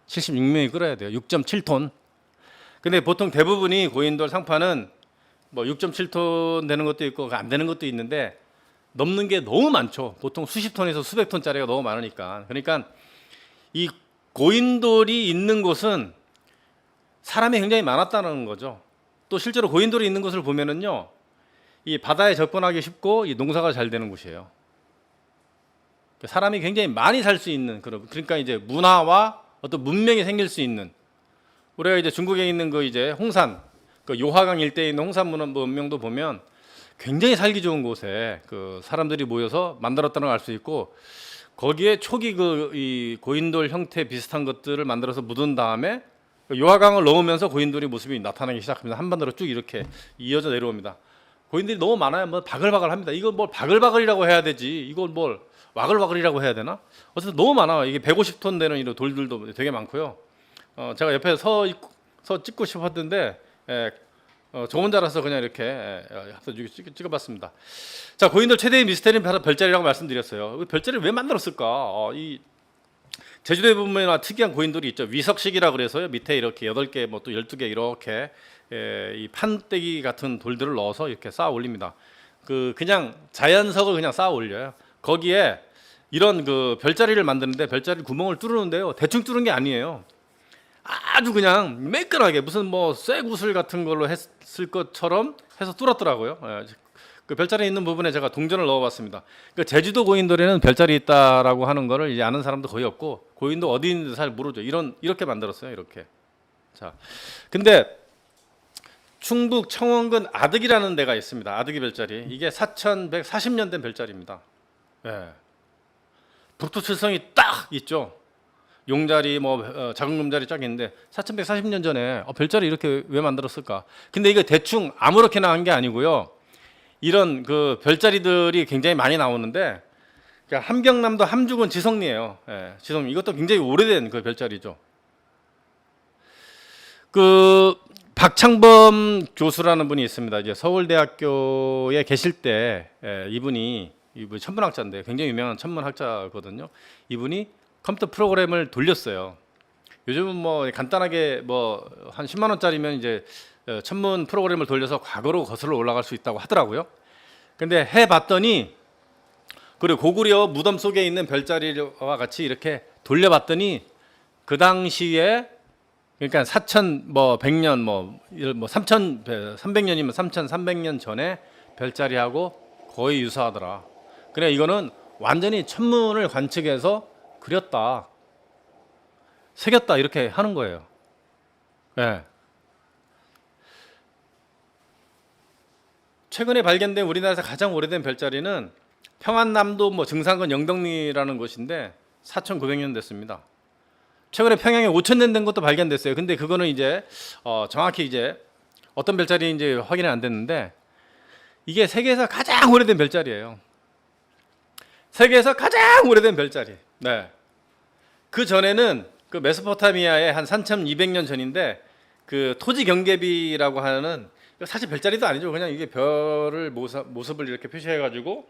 76명이 끌어야 돼요. 6.7톤. 근데 보통 대부분이 고인돌 상판은 뭐 6.7톤 되는 것도 있고 안 되는 것도 있는데 넘는 게 너무 많죠. 보통 수십 톤에서 수백 톤짜리가 너무 많으니까. 그러니까 이 고인돌이 있는 곳은 사람이 굉장히 많았다는 거죠. 또 실제로 고인돌이 있는 곳을 보면은요, 이 바다에 접근하기 쉽고 이 농사가 잘 되는 곳이에요. 사람이 굉장히 많이 살 수 있는 그러니까 이제 문화와 어떤 문명이 생길 수 있는 우리가 이제 중국에 있는 그 이제 홍산 그 요하강 일대에 있는 홍산 문명도 보면 굉장히 살기 좋은 곳에 그 사람들이 모여서 만들었다는 걸 알 수 있고 거기에 초기 그 이 고인돌 형태 비슷한 것들을 만들어서 묻은 다음에 요하강을 넣으면서 고인돌이 모습이 나타나기 시작합니다. 한반도로 쭉 이렇게 이어져 내려옵니다. 고인돌이 너무 많아요. 뭐 바글바글합니다. 이건 뭘 바글바글이라고 해야 되지? 이걸 뭘 와글와글이라고 해야 되나? 어쨌든 너무 많아요. 이게 150톤 되는 이런 돌들도 되게 많고요. 제가 옆에 서 찍고 싶었는데 저 혼자라서 그냥 이렇게 찍어봤습니다. 자, 고인돌 최대의 미스테리는 바로 별자리라고 말씀드렸어요. 별자리를 왜 만들었을까? 이 제주도에 보면 특이한 고인돌이 있죠. 위석식이라 그래서요. 밑에 이렇게 8개, 뭐 또 12개 이렇게 이 판때기 같은 돌들을 넣어서 이렇게 쌓아 올립니다. 그냥 자연석을 그냥 쌓아 올려요. 거기에 이런 그 별자리를 만드는데 별자리 구멍을 뚫는데요. 대충 뚫은 게 아니에요. 아주 그냥 매끈하게 무슨 뭐 쇠구슬 같은 걸로 했을 것처럼 해서 뚫었더라고요. 그 별자리 있는 부분에 제가 동전을 넣어봤습니다. 그 제주도 고인돌에는 별자리 있다라고 하는 거를 이제 아는 사람도 거의 없고 고인돌 어디 있는지 잘 모르죠. 이렇게 만들었어요. 이렇게. 자, 근데 충북 청원군 아득이라는 데가 있습니다. 아득이 별자리. 이게 4140년 된 별자리입니다. 예. 북두칠성이 딱 있죠. 용자리 뭐 작은 금자리 쫙 있는데 4140년 전에 별자리 이렇게 왜 만들었을까? 근데 이거 대충 아무렇게나 한 게 아니고요. 이런 그 별자리들이 굉장히 많이 나오는데 그러니까 함경남도 함주군 지성리예요. 예, 지성리 이것도 굉장히 오래된 그 별자리죠. 그 박창범 교수라는 분이 있습니다. 이제 서울대학교에 계실 때 이분 천문학자인데 굉장히 유명한 천문학자거든요. 이분이 컴퓨터 프로그램을 돌렸어요. 요즘은 뭐 간단하게 뭐 한 10만 원짜리면 이제 천문 프로그램을 돌려서 과거로 거슬러 올라갈 수 있다고 하더라고요. 근데 해봤더니 그리고 고구려 무덤 속에 있는 별자리와 같이 이렇게 돌려봤더니 그 당시에 그러니까 4100년 뭐 3300년이면 3300년 전에 별자리하고 거의 유사하더라. 그래 이거는 완전히 천문을 관측해서 그렸다, 새겼다 이렇게 하는 거예요. 네. 최근에 발견된 우리나라에서 가장 오래된 별자리는 평안남도 뭐 증산군 영덕리라는 곳인데 4,900년 됐습니다. 최근에 평양에 5,000년 된 것도 발견됐어요. 근데 그거는 이제 정확히 이제 어떤 별자리인지 확인이 안 됐는데 이게 세계에서 가장 오래된 별자리예요. 세계에서 가장 오래된 별자리. 네. 그 전에는 그 메소포타미아의 한 3,200년 전인데 그 토지 경계비라고 하는 사실 별자리도 아니죠. 그냥 이게 별을 모습을 이렇게 표시해가지고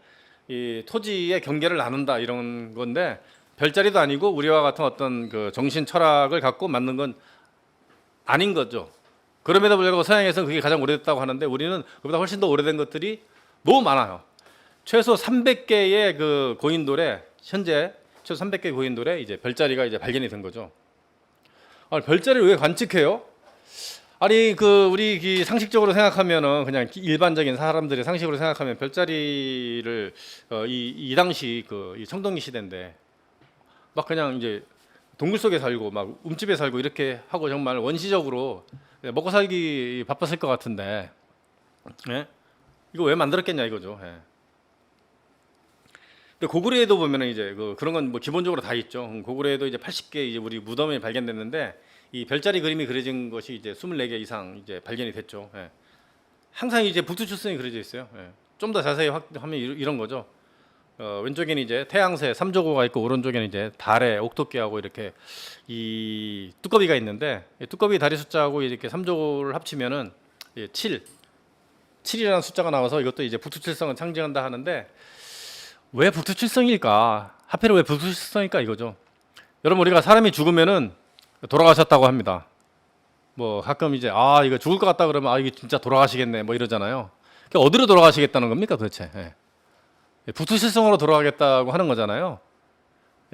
이 토지의 경계를 나눈다 이런 건데 별자리도 아니고 우리와 같은 어떤 그 정신 철학을 갖고 만든 건 아닌 거죠. 그럼에도 불구하고 서양에서는 그게 가장 오래됐다고 하는데 우리는 그보다 훨씬 더 오래된 것들이 너무 많아요. 최소 300개의 그 고인돌에 현재 최소 300개 고인돌에 이제 별자리가 이제 발견이 된 거죠. 별자리를 왜 관측해요? 아니 그 우리 상식적으로 생각하면은 그냥 일반적인 사람들의 상식으로 생각하면 별자리를 이 당시 이 청동기 시대인데 막 그냥 이제 동굴 속에 살고 막 움집에 살고 이렇게 하고 정말 원시적으로 먹고 살기 바빴을 것 같은데 예? 이거 왜 만들었겠냐 이거죠. 예. 근데 고구려에도 보면은 이제 그런 건 뭐 기본적으로 다 있죠. 고구려에도 이제 80개 이제 우리 무덤이 발견됐는데 이 별자리 그림이 그려진 것이 이제 24개 이상 이제 발견이 됐죠. 예. 항상 이제 북두칠성이 그려져 있어요. 예. 좀 더 자세히 하면 이런 거죠. 왼쪽에는 이제 태양새 삼조고가 있고 오른쪽에는 이제 달의 옥토끼하고 이렇게 이 두꺼비가 있는데 이 두꺼비 다리 숫자하고 이렇게 삼조고를 합치면은 7이라는 숫자가 나와서 이것도 이제 북두칠성을 상징한다 하는데 왜 북두칠성일까? 하필 왜 북두칠성일까 이거죠. 여러분 우리가 사람이 죽으면은 돌아가셨다고 합니다. 뭐 가끔 이제 이거 죽을 것 같다 그러면 이게 진짜 돌아가시겠네 뭐 이러잖아요. 그러니까 어디로 돌아가시겠다는 겁니까 도대체? 북두칠성으로 돌아가겠다고 하는 거잖아요.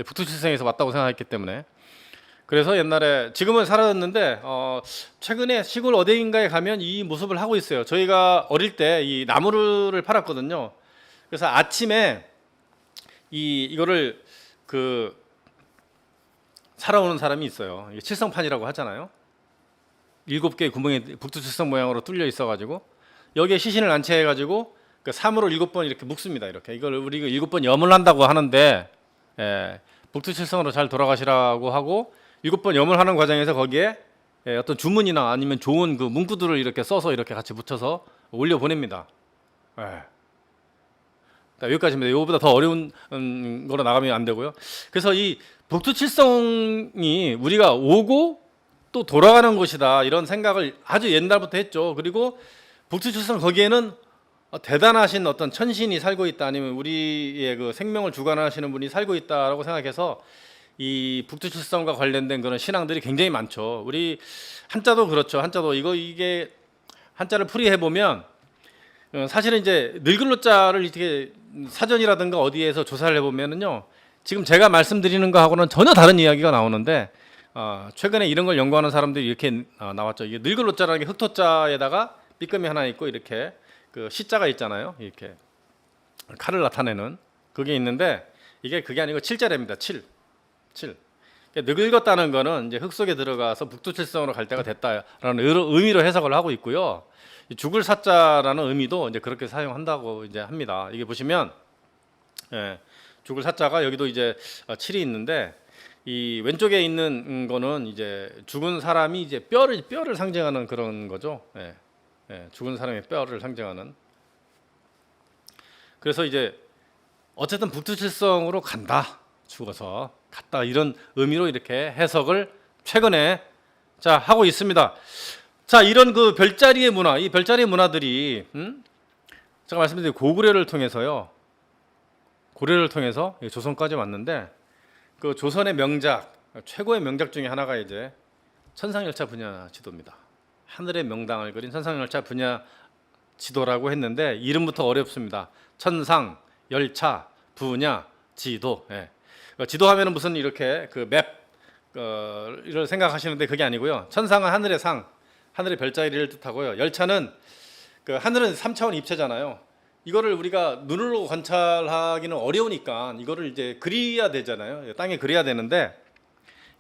북두칠성에서 왔다고 생각했기 때문에. 그래서 옛날에 지금은 사라졌는데 최근에 시골 어딘가에 가면 이 모습을 하고 있어요. 저희가 어릴 때 이 나무를 팔았거든요. 그래서 아침에 이거를 사러 오는 사람이 있어요. 이게 칠성판이라고 하잖아요. 7개의 구멍이 북두칠성 모양으로 뚫려 있어가지고 여기에 시신을 안치해가지고 그 사물을 7번 이렇게 묶습니다. 이렇게 이걸 우리가 7번 염을 한다고 하는데 북두칠성으로 잘 돌아가시라고 하고 7번 염을 하는 과정에서 거기에 어떤 주문이나 아니면 좋은 그 문구들을 이렇게 써서 이렇게 같이 붙여서 올려 보냅니다. 여기까지입니다. 이거보다 더 어려운 거로 나가면 안 되고요. 그래서 이 북두칠성이 우리가 오고 또 돌아가는 곳이다 이런 생각을 아주 옛날부터 했죠. 그리고 북두칠성 거기에는 대단하신 어떤 천신이 살고 있다 아니면 우리의 그 생명을 주관하시는 분이 살고 있다라고 생각해서 이 북두칠성과 관련된 그런 신앙들이 굉장히 많죠. 우리 한자도 그렇죠. 한자도 이게 한자를 풀이해 보면 사실은 이제 늙을로 자를 이렇게 사전이라든가 어디에서 조사를 해보면은요 지금 제가 말씀드리는 거하고는 전혀 다른 이야기가 나오는데 최근에 이런 걸 연구하는 사람들이 이렇게 나왔죠. 이게 늙을로 자라는 게 흑토자에다가 삐끔이 하나 있고 이렇게 그 시자가 있잖아요. 이렇게 칼을 나타내는 그게 있는데 그게 아니고 칠자래입니다. 7. 늙었다는 거는 이제 흙 속에 들어가서 북두칠성으로 갈 때가 됐다라는 의미로 해석을 하고 있고요. 죽을 사자라는 의미도 이제 그렇게 사용한다고 이제 합니다. 이게 보시면 죽을 사자가 여기도 이제 7이 있는데 이 왼쪽에 있는 거는 이제 죽은 사람이 이제 뼈를 상징하는 그런 거죠. 죽은 사람의 뼈를 상징하는. 그래서 이제 어쨌든 북두칠성으로 간다. 죽어서 갔다 이런 의미로 이렇게 해석을 최근에 하고 있습니다. 자, 이런 그 별자리의 문화, 이 별자리의 문화들이 제가 말씀드린 고구려를 통해서요. 고려를 통해서 조선까지 왔는데 그 조선의 명작, 최고의 명작 중에 하나가 이제 천상열차 분야 지도입니다. 하늘의 명당을 그린 천상열차 분야 지도라고 했는데 이름부터 어렵습니다. 천상, 열차, 분야, 지도. 지도하면은 무슨 이렇게 그 맵을 생각하시는데 그게 아니고요. 천상은 하늘의 상, 하늘의 별자리를 뜻하고요. 열차는 그 하늘은 3차원 입체잖아요. 이거를 우리가 눈으로 관찰하기는 어려우니까 이거를 이제 그려야 되잖아요. 땅에 그려야 되는데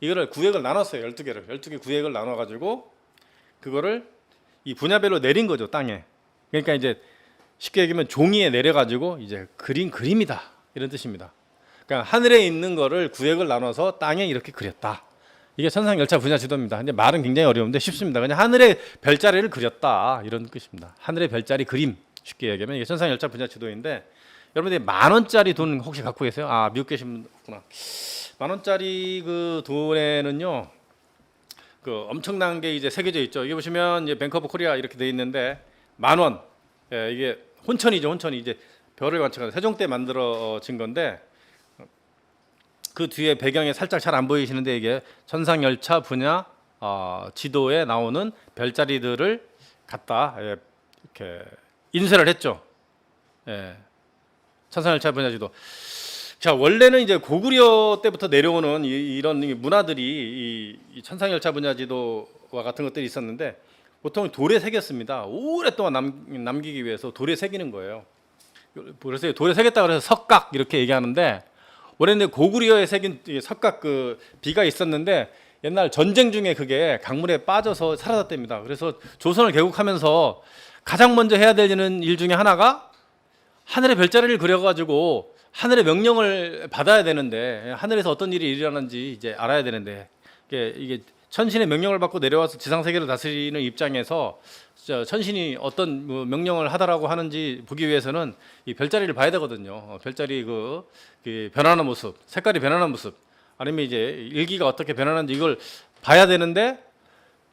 이거를 구획을 나눴어요. 12개 구획을 나눠 가지고 그거를 이 분야별로 내린 거죠, 땅에. 그러니까 이제 쉽게 얘기하면 종이에 내려 가지고 이제 그린 그림이다. 이런 뜻입니다. 그러니까 하늘에 있는 거를 구획을 나눠서 땅에 이렇게 그렸다. 이게 천상열차 분야 지도입니다. 근데 말은 굉장히 어려운데 쉽습니다. 그냥 하늘의 별자리를 그렸다 이런 뜻입니다. 하늘의 별자리 그림 쉽게 얘기하면 이게 천상열차 분야 지도인데 여러분들이 10,000원짜리 돈 혹시 갖고 계세요? 미국 계신 분 없구나. 10,000원짜리 그 돈에는요 그 엄청난 게 이제 새겨져 있죠. 이게 보시면 이제 뱅크 오브 코리아 이렇게 돼 있는데 10,000원. 이게 혼천이죠. 혼천이 이제 별을 관측하는 세종 때 만들어진 건데 그 뒤에 배경에 살짝 잘 안 보이시는데 이게 천상열차 분야 지도에 나오는 별자리들을 갖다 이렇게 인쇄를 했죠. 천상열차 분야 지도. 자, 원래는 이제 고구려 때부터 내려오는 이런 문화들이 이 천상열차 분야 지도와 같은 것들이 있었는데 보통 돌에 새겼습니다. 오랫동안 남기기 위해서 돌에 새기는 거예요. 그래서 돌에 새겼다 그래서 석각 이렇게 얘기하는데 원래는 고구려에 새긴 석각 그 비가 있었는데 옛날 전쟁 중에 그게 강물에 빠져서 사라졌답니다. 그래서 조선을 개국하면서 가장 먼저 해야 되는 일 중에 하나가 하늘의 별자리를 그려가지고 하늘의 명령을 받아야 되는데 하늘에서 어떤 일이 일어나는지 이제 알아야 되는데 이게 천신의 명령을 받고 내려와서 지상 세계를 다스리는 입장에서 천신이 어떤 뭐 명령을 하다라고 하는지 보기 위해서는 이 별자리를 봐야 되거든요. 별자리 그 변하는 모습, 색깔이 변하는 모습, 아니면 이제 일기가 어떻게 변하는지 이걸 봐야 되는데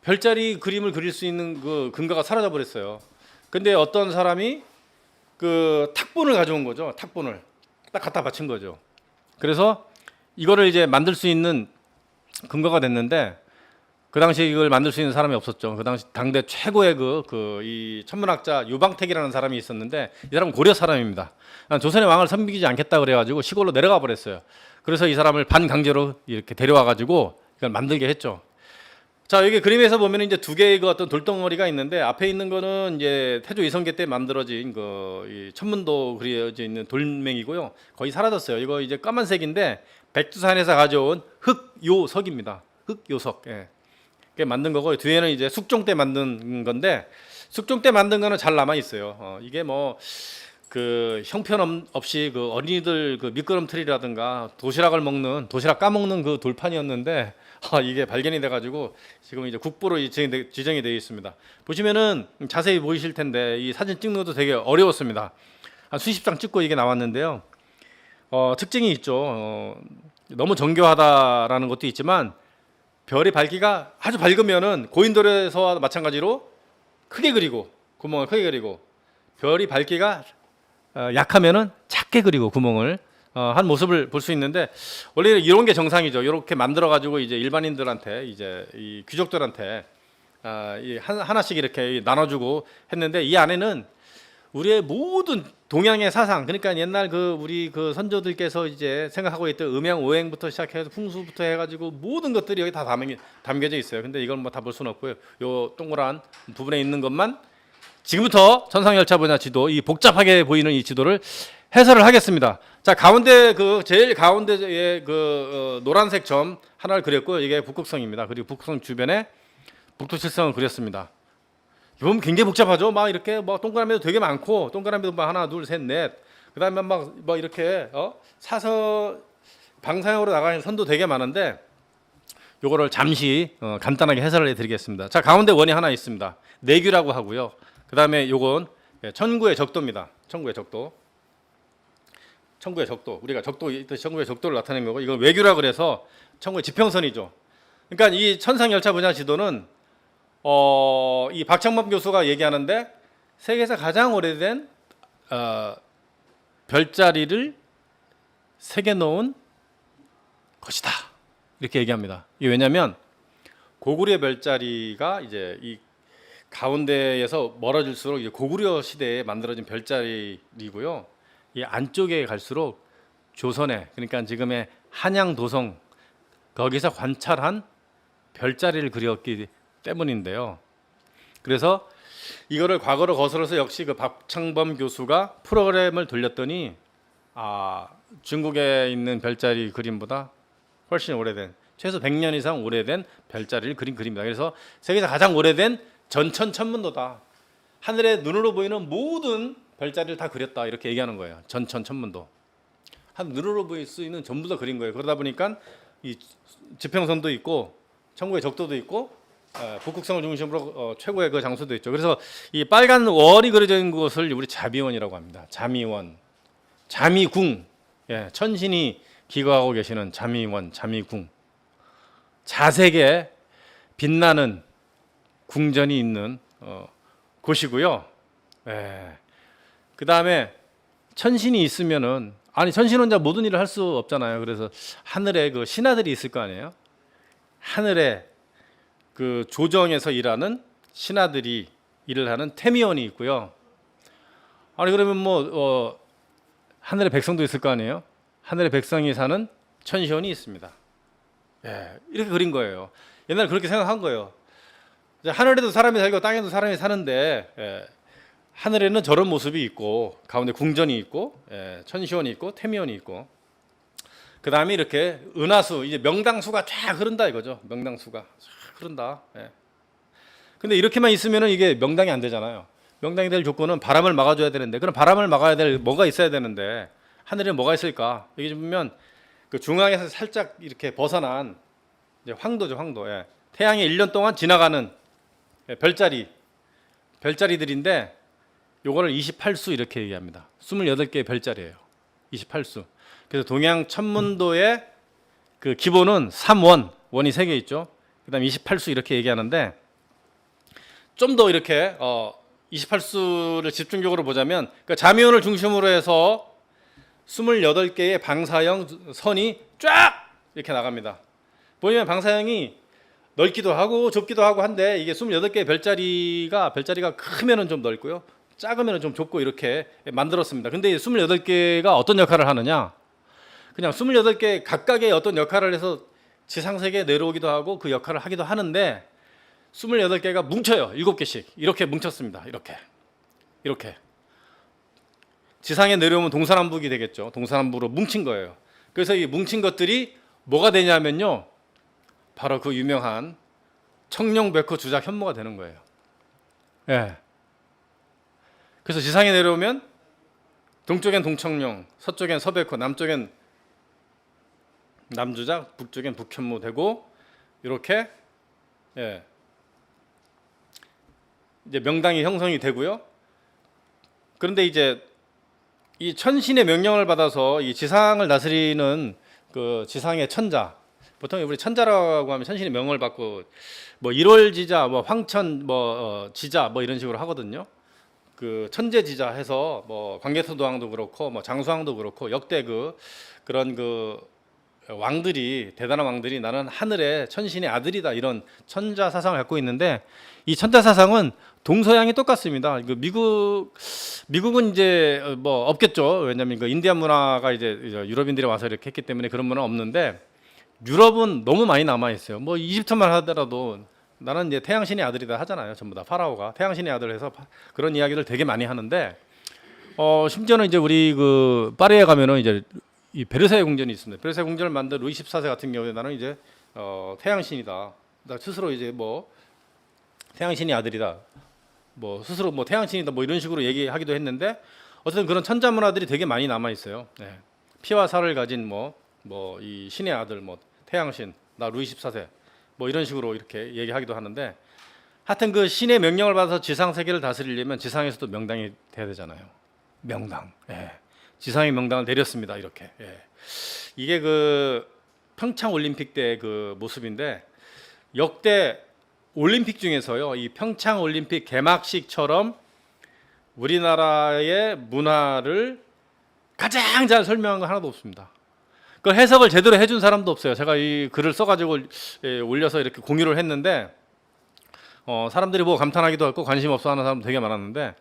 별자리 그림을 그릴 수 있는 그 근거가 사라져 버렸어요. 근데 어떤 사람이 그 탁본을 가져온 거죠. 탁본을 딱 갖다 바친 거죠. 그래서 이거를 이제 만들 수 있는 근거가 됐는데 그 당시에 이걸 만들 수 있는 사람이 없었죠. 그 당시 당대 최고의 이 천문학자 유방택이라는 사람이 있었는데 이 사람은 고려 사람입니다. 조선의 왕을 섬기지 않겠다 그래가지고 시골로 내려가 버렸어요. 그래서 이 사람을 반강제로 이렇게 데려와가지고 이걸 만들게 했죠. 자, 여기 그림에서 보면 이제 두 개의 그 어떤 돌덩어리가 있는데 앞에 있는 거는 이제 태조 이성계 때 만들어진 이 천문도 그려져 있는 돌멩이고요. 거의 사라졌어요. 이거 이제 까만색인데 백두산에서 가져온 흑요석입니다. 흑요석. 예. 그게 만든 거고 뒤에는 이제 숙종 때 만든 건데 숙종 때 만든 거는 잘 남아 있어요. 이게 뭐 그 형편 없이 그 어린이들 그 미끄럼틀이라든가 도시락 까먹는 그 돌판이었는데 이게 발견이 돼가지고 지금 이제 국보로 지정이 되어 있습니다. 보시면은 자세히 보이실 텐데 이 사진 찍는 것도 되게 어려웠습니다. 한 수십 장 찍고 이게 나왔는데요. 특징이 있죠. 너무 정교하다라는 것도 있지만 별의 밝기가 아주 밝으면은 고인돌에서와 마찬가지로 크게 그리고 구멍을 크게 그리고 별이 밝기가 약하면은 작게 그리고 구멍을 한 모습을 볼 수 있는데 원래 이런 게 정상이죠. 이렇게 만들어 가지고 이제 일반인들한테 이제 이 귀족들한테 하나씩 이렇게 나눠주고 했는데 이 안에는 우리의 모든 동양의 사상, 그러니까 옛날 우리 선조들께서 이제 생각하고 있던 음양 오행부터 시작해서 풍수부터 해가지고 모든 것들이 여기 다 담겨져 있어요. 근데 이건 뭐 다 볼 수는 없고요. 요 동그란 부분에 있는 것만 지금부터 천상열차 분야 지도, 이 복잡하게 보이는 이 지도를 해설을 하겠습니다. 자, 가운데 제일 가운데에 노란색 점 하나를 그렸고요. 이게 북극성입니다. 그리고 북극성 주변에 북두칠성을 그렸습니다. 보면 굉장히 복잡하죠. 막 이렇게 동그라미도 되게 많고 동그라미도 막 하나, 둘, 셋, 넷. 그다음에 막 이렇게 방사형으로 나가는 선도 되게 많은데 요거를 잠시 간단하게 해설을 해드리겠습니다. 자, 가운데 원이 하나 있습니다. 내규라고 하고요. 그다음에 요건 천구의 적도입니다. 천구의 적도. 우리가 적도 있듯이 천구의 적도를 나타낸 거고 이건 외규라 그래서 천구의 지평선이죠. 그러니까 이 천상열차 분야 지도는 이 박창범 교수가 얘기하는데 세계에서 가장 오래된 별자리를 새겨 놓은 것이다. 이렇게 얘기합니다. 이게 왜냐하면 고구려 별자리가 이제 이 가운데에서 멀어질수록 이제 고구려 시대에 만들어진 별자리이고요. 이 안쪽에 갈수록 조선에, 그러니까 지금의 한양 도성 거기서 관찰한 별자리를 그렸기 때문인데요. 그래서 이거를 과거로 거슬러서 역시 박창범 교수가 프로그램을 돌렸더니 중국에 있는 별자리 그림보다 훨씬 오래된, 최소 100년 이상 오래된 별자리를 그린 그림이다. 그래서 세계에서 가장 오래된 전천 천문도다. 하늘에 눈으로 보이는 모든 별자리를 다 그렸다. 이렇게 얘기하는 거예요. 전천 천문도. 눈으로 보일 수 있는 전부 다 그린 거예요. 그러다 보니까 이 지평선도 있고 천구의 적도도 있고 북극성을 중심으로 최고의 그 장소도 있죠. 그래서 이 빨간 원이 그려져 있는 곳을 우리 자미원이라고 합니다. 자미원, 자미궁, 천신이 기거하고 계시는 자미원, 자미궁. 자색에 빛나는 궁전이 있는 곳이고요. 그 다음에 천신이 있으면은 천신 혼자 모든 일을 할 수 없잖아요. 그래서 하늘에 신하들이 있을 거 아니에요. 하늘에 조정에서 일하는 신하들이 일을 하는 태미원이 있고요. 그러면 하늘의 백성도 있을 거 아니에요. 하늘의 백성이 사는 천시원이 있습니다. 이렇게 그린 거예요. 옛날 그렇게 생각한 거예요. 하늘에도 사람이 살고 땅에도 사람이 사는데 하늘에는 저런 모습이 있고 가운데 궁전이 있고 천시원이 있고 태미원이 있고 그 다음에 이렇게 은하수, 이제 명당수가 쫙 흐른다 이거죠. 명당수가 쫙 흐른다. 근데 이렇게만 있으면은 이게 명당이 안 되잖아요. 명당이 될 조건은 바람을 막아줘야 되는데, 그럼 바람을 막아야 될 뭐가 있어야 되는데 하늘에 뭐가 있을까? 여기 보면 중앙에서 살짝 이렇게 벗어난 이제 황도죠, 황도. 태양이 1년 동안 지나가는 별자리들인데 요거를 28수 이렇게 얘기합니다. 28개의 별자리예요. 28수. 그래서 동양 천문도의 그 기본은 3원, 원이 3개 있죠. 그다음 28수 이렇게 얘기하는데 좀 더 이렇게 28수를 집중적으로 보자면 그러니까 자미원을 중심으로 해서 28개의 방사형 선이 쫙 이렇게 나갑니다. 보면 방사형이 넓기도 하고 좁기도 하고 한데 이게 28개의 별자리가 크면은 좀 넓고요. 작으면은 좀 좁고 이렇게 만들었습니다. 근데 이 28개가 어떤 역할을 하느냐? 그냥 28개 각각의 어떤 역할을 해서 지상세계에 내려오기도 하고 그 역할을 하기도 하는데 28개가 뭉쳐요. 7개씩. 이렇게 뭉쳤습니다. 이렇게. 지상에 내려오면 동서남북이 되겠죠. 동서남북으로 뭉친 거예요. 그래서 이 뭉친 것들이 뭐가 되냐면요. 바로 그 유명한 청룡백호 주작 현모가 되는 거예요. 예. 그래서 지상에 내려오면 동쪽엔 동청룡, 서쪽엔 서백호, 남쪽엔 남주작, 북쪽엔 북현모 되고 이렇게 예. 이제 명당이 형성이 되고요. 그런데 이제 이 천신의 명령을 받아서 이 지상을 다스리는 그 지상의 천자, 보통 우리 천자라고 하면 천신의 명을 받고 뭐 1월 지자, 뭐 황천, 지자 뭐 이런 식으로 하거든요. 그 천재 지자 해서 뭐 광개토도왕도 그렇고 뭐 장수왕도 그렇고 역대 그런 왕들이 대단한 왕들이 나는 하늘의 천신의 아들이다 이런 천자 사상을 갖고 있는데 이 천자 사상은 동서양이 똑같습니다. 그 미국은 이제 뭐 없겠죠. 왜냐하면 그 인디안 문화가 이제 유럽인들이 와서 이렇게 했기 때문에 그런 문화 없는데 유럽은 너무 많이 남아 있어요. 뭐 이집트만 하더라도 나는 이제 태양신의 아들이다 하잖아요. 전부 다 파라오가 태양신의 아들 해서 그런 이야기를 되게 많이 하는데 심지어는 이제 우리 그 파리에 가면은 이제 이 베르사유 궁전이 있습니다. 베르사유 궁전을 만든 루이 14세 같은 경우에 나는 이제 태양신이다. 나 스스로 이제 뭐 태양신의 아들이다. 뭐 스스로 뭐 태양신이다. 뭐 이런 식으로 얘기하기도 했는데 어쨌든 그런 천자 문화들이 되게 많이 남아 있어요. 네. 피와 살을 가진 뭐 이 신의 아들 뭐 태양신 나 루이 14세 뭐 이런 식으로 이렇게 얘기하기도 하는데 하여튼 그 신의 명령을 받아서 지상 세계를 다스리려면 지상에서도 명당이 돼야 되잖아요. 명당. 예. 지상의 명당을 내렸습니다. 이렇게. 예. 이게 그 평창 올림픽 때 그 모습인데 역대 올림픽 중에서요. 이 평창 올림픽 개막식처럼 우리나라의 문화를 가장 잘 설명한 건 하나도 없습니다. 그 해석을 제대로 해준 사람도 없어요. 제가 이 글을 써가지고 올려서 이렇게 공유를 했는데 사람들이 보고 감탄하기도 하고 관심 없어하는 사람 되게 많았는데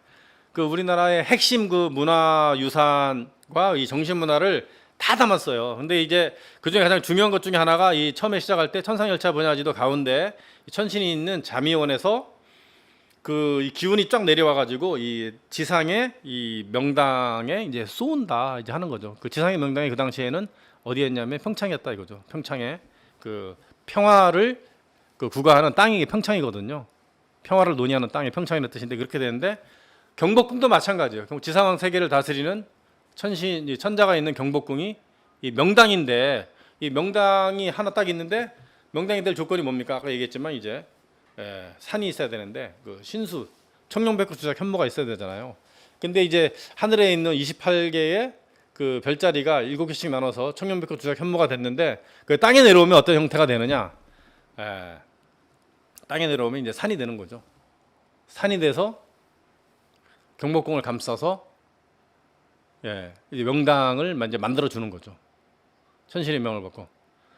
그 우리나라의 핵심 그 문화유산과 이 정신문화를 다 담았어요. 근데 이제 그 중에 가장 중요한 것 중에 하나가 이 처음에 시작할 때 천상열차 분야지도 가운데 천신이 있는 자미원에서 그 이 기운이 쫙 내려와가지고 이 지상의 이 명당에 이제 쏘온다 이제 하는 거죠. 그 지상의 명당이 그 당시에는 어디였냐면 평창이었다 이거죠. 평창에 그 평화를 그 구가하는 땅이 평창이거든요. 평화를 논의하는 땅이 평창이라는 뜻인데 그렇게 되는데 경복궁도 마찬가지예요. 지상 세계를 다스리는 천자가 있는 경복궁이 이 명당인데 이 명당이 하나 딱 있는데 명당이 될 조건이 뭡니까? 아까 얘기했지만 이제 산이 있어야 되는데 그 신수 청룡백호 주작 현모가 있어야 되잖아요. 근데 이제 하늘에 있는 28개의 그 별자리가 7개씩 나눠서 청룡백호 주작 현모가 됐는데 그 땅에 내려오면 어떤 형태가 되느냐? 땅에 내려오면 이제 산이 되는 거죠. 산이 돼서 경복궁을 감싸서 이제 명당을 이제 만들어 주는 거죠. 천신의 명을 받고.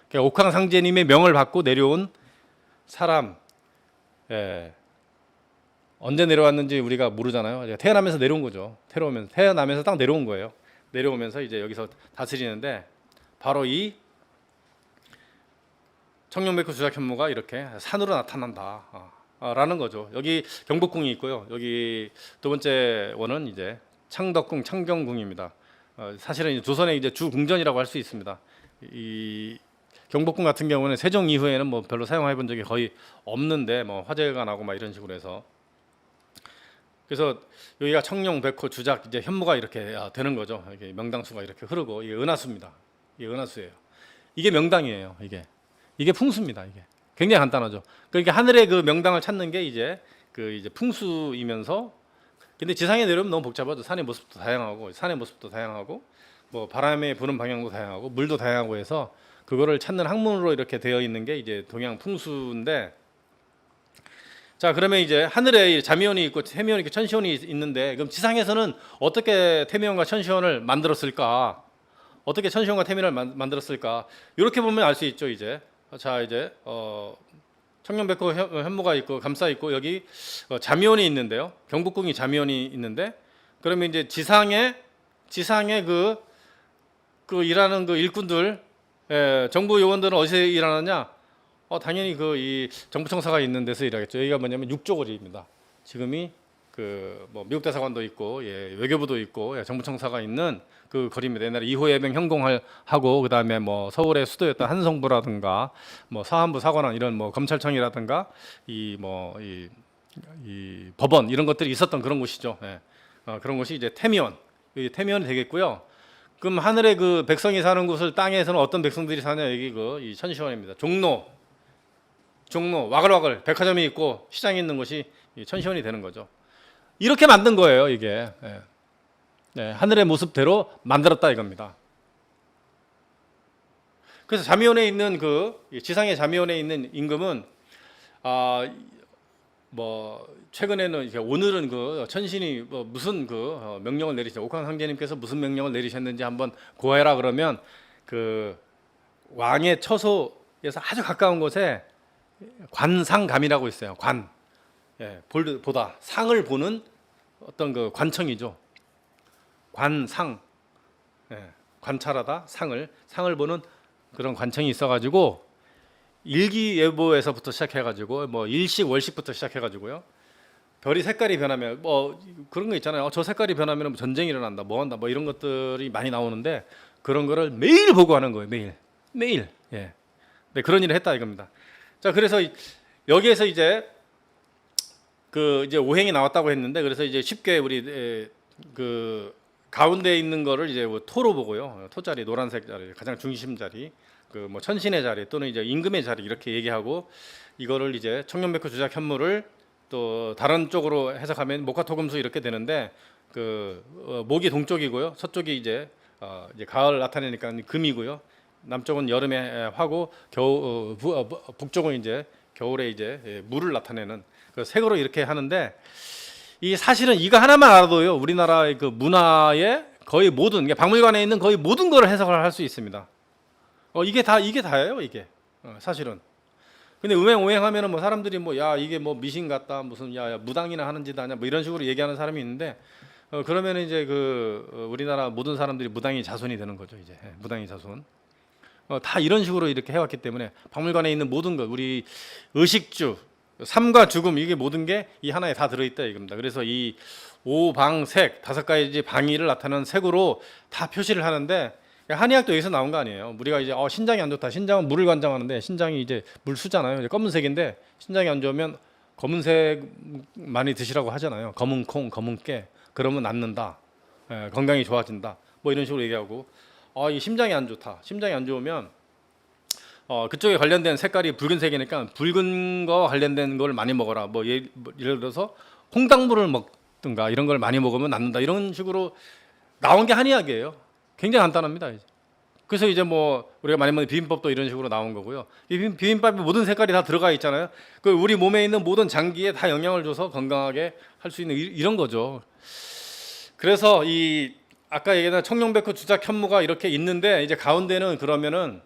그러니까 옥황상제님의 명을 받고 내려온 사람. 언제 내려왔는지 우리가 모르잖아요. 태어나면서 내려온 거죠. 태어나면서 딱 내려온 거예요. 내려오면서 이제 여기서 다스리는데 바로 이 청룡백호 주작 현모가 이렇게 산으로 나타난다. 라는 거죠. 여기 경복궁이 있고요. 여기 두 번째 원은 이제 창덕궁, 창경궁입니다. 사실은 이제 조선의 이제 주 궁전이라고 할 수 있습니다. 이 경복궁 같은 경우는 세종 이후에는 뭐 별로 사용해 본 적이 거의 없는데 뭐 화재가 나고 막 이런 식으로 해서 그래서 여기가 청룡백호 주작 이제 현모가 이렇게 되는 거죠. 이게 명당수가 이렇게 흐르고 이게 은하수입니다. 이게 은하수예요. 이게 명당이에요. 이게 풍수입니다. 이게 굉장히 간단하죠. 그러니까 하늘의 그 명당을 찾는 게 이제 그 이제 풍수이면서, 근데 지상에 내려오면 너무 복잡하죠. 산의 모습도 다양하고 산의 모습도 다양하고 뭐 바람의 부는 방향도 다양하고 물도 다양하고 해서 그거를 찾는 학문으로 이렇게 되어 있는 게 이제 동양 풍수인데, 자 그러면 이제 하늘에 자미원이 있고 태미원이 있고 천시원이 있는데, 그럼 지상에서는 어떻게 태미원과 천시원을 만들었을까? 어떻게 천시원과 태미를 만들었을까? 이렇게 보면 알 수 있죠. 이제 자 이제 청룡백호 현무가 있고 감싸 있고 여기 자미원이 있는데요. 경복궁이 자미원이 있는데, 그러면 이제 지상에 그 일하는 그 일꾼들, 정부 요원들은 어디서 일하느냐? 당연히 그 이 정부청사가 있는 데서 일하겠죠. 여기가 뭐냐면 육조거리입니다. 지금이 그 뭐 미국 대사관도 있고, 외교부도 있고, 정부청사가 있는 그 거리입니다. 옛날에 2호 예병 현공하고 그다음에 뭐 서울의 수도였던 한성부라든가 뭐 서한부 사관원 이런 뭐 검찰청이라든가 이 법원 이런 것들이 있었던 그런 곳이죠. 그런 곳이 이제 태미원, 태미원이 되겠고요. 그럼 하늘에 그 백성이 사는 곳을 땅에서는 어떤 백성들이 사냐? 여기 이 천시원입니다. 종로 와글와글 백화점이 있고 시장이 있는 곳이 이 천시원이 되는 거죠. 이렇게 만든 거예요, 이게. 하늘의 모습대로 만들었다 이겁니다. 그래서 자미원에 있는 지상의 자미원에 있는 임금은 뭐 최근에는 이제 오늘은 그 천신이 뭐 무슨 명령을 내리셨, 옥황 상제님께서 무슨 명령을 내리셨는지 한번 고해라 그러면 그 왕의 처소에서 아주 가까운 곳에 관상감이라고 있어요. 보다 상을 보는 어떤 그 관청이죠. 관상, 관찰하다 상을 보는 그런 관청이 있어가지고 일기예보에서부터 시작해가지고 뭐 일식 월식부터 시작해가지고요. 별이 색깔이 변하면 뭐 그런 거 있잖아요. 저 색깔이 변하면 전쟁이 일어난다, 뭐 한다, 뭐 이런 것들이 많이 나오는데 그런 거를 매일 보고하는 거예요. 매일. 네, 그런 일을 했다 이겁니다. 자, 그래서 여기에서 이제 이제 오행이 나왔다고 했는데, 그래서 이제 쉽게 우리 그 가운데 있는 거를 이제 토로 보고요. 토자리, 노란색 자리, 가장 중심 자리, 그 뭐 천신의 자리 또는 이제 임금의 자리 이렇게 얘기하고, 이거를 이제 청룡백호 주작 현무를 또 다른 쪽으로 해석하면 목화토금수 이렇게 되는데, 목이 동쪽이고요, 서쪽이 이제 가을 나타내니까 금이고요, 남쪽은 여름에 화고 북쪽은 이제 겨울에 이제 물을 나타내는 그 색으로 이렇게 하는데, 이 사실은 이거 하나만 알아도요 우리나라의 그 문화의 거의 모든, 그러니까 박물관에 있는 거의 모든 거를 해석을 할 수 있습니다. 이게 다예요 이게. 사실은. 근데 음행오행하면은 뭐 사람들이 뭐 야 이게 뭐 미신 같다, 무슨 야 무당이나 하는 짓 아니야, 뭐 이런 식으로 얘기하는 사람이 있는데, 그러면 이제 우리나라 모든 사람들이 무당이 자손이 되는 거죠. 이제 무당이 자손. 다 이런 식으로 이렇게 해왔기 때문에 박물관에 있는 모든 것, 우리 의식주, 삶과 죽음, 이게 모든 게 이 하나에 다 들어있다 이겁니다. 그래서 이 오방색 5가지 방위를 나타내는 색으로 다 표시를 하는데, 한의학도 여기서 나온 거 아니에요. 우리가 이제 신장이 안 좋다, 신장은 물을 관장하는데 신장이 이제 물수잖아요. 이제 검은색인데 신장이 안 좋으면 검은색 많이 드시라고 하잖아요. 검은 콩, 검은 깨, 그러면 낫는다, 건강이 좋아진다, 뭐 이런 식으로 얘기하고, 이 심장이 안 좋다, 심장이 안 좋으면 그쪽에 관련된 색깔이 붉은색이니까 붉은 거 관련된 걸 많이 먹어라. 뭐 예를 들어서 홍당무를 먹든가 이런 걸 많이 먹으면 낫는다, 이런 식으로 나온 게 한의학이에요. 굉장히 간단합니다. 그래서 이제 뭐 우리가 많이 먹는 비빔밥도 이런 식으로 나온 거고요. 비빔밥에 모든 색깔이 다 들어가 있잖아요. 우리 몸에 있는 모든 장기에 다 영향을 줘서 건강하게 할 수 있는 이런 거죠. 그래서 아까 얘기한 청룡백호 주작 현무가 이렇게 있는데, 이제 가운데는 그러면은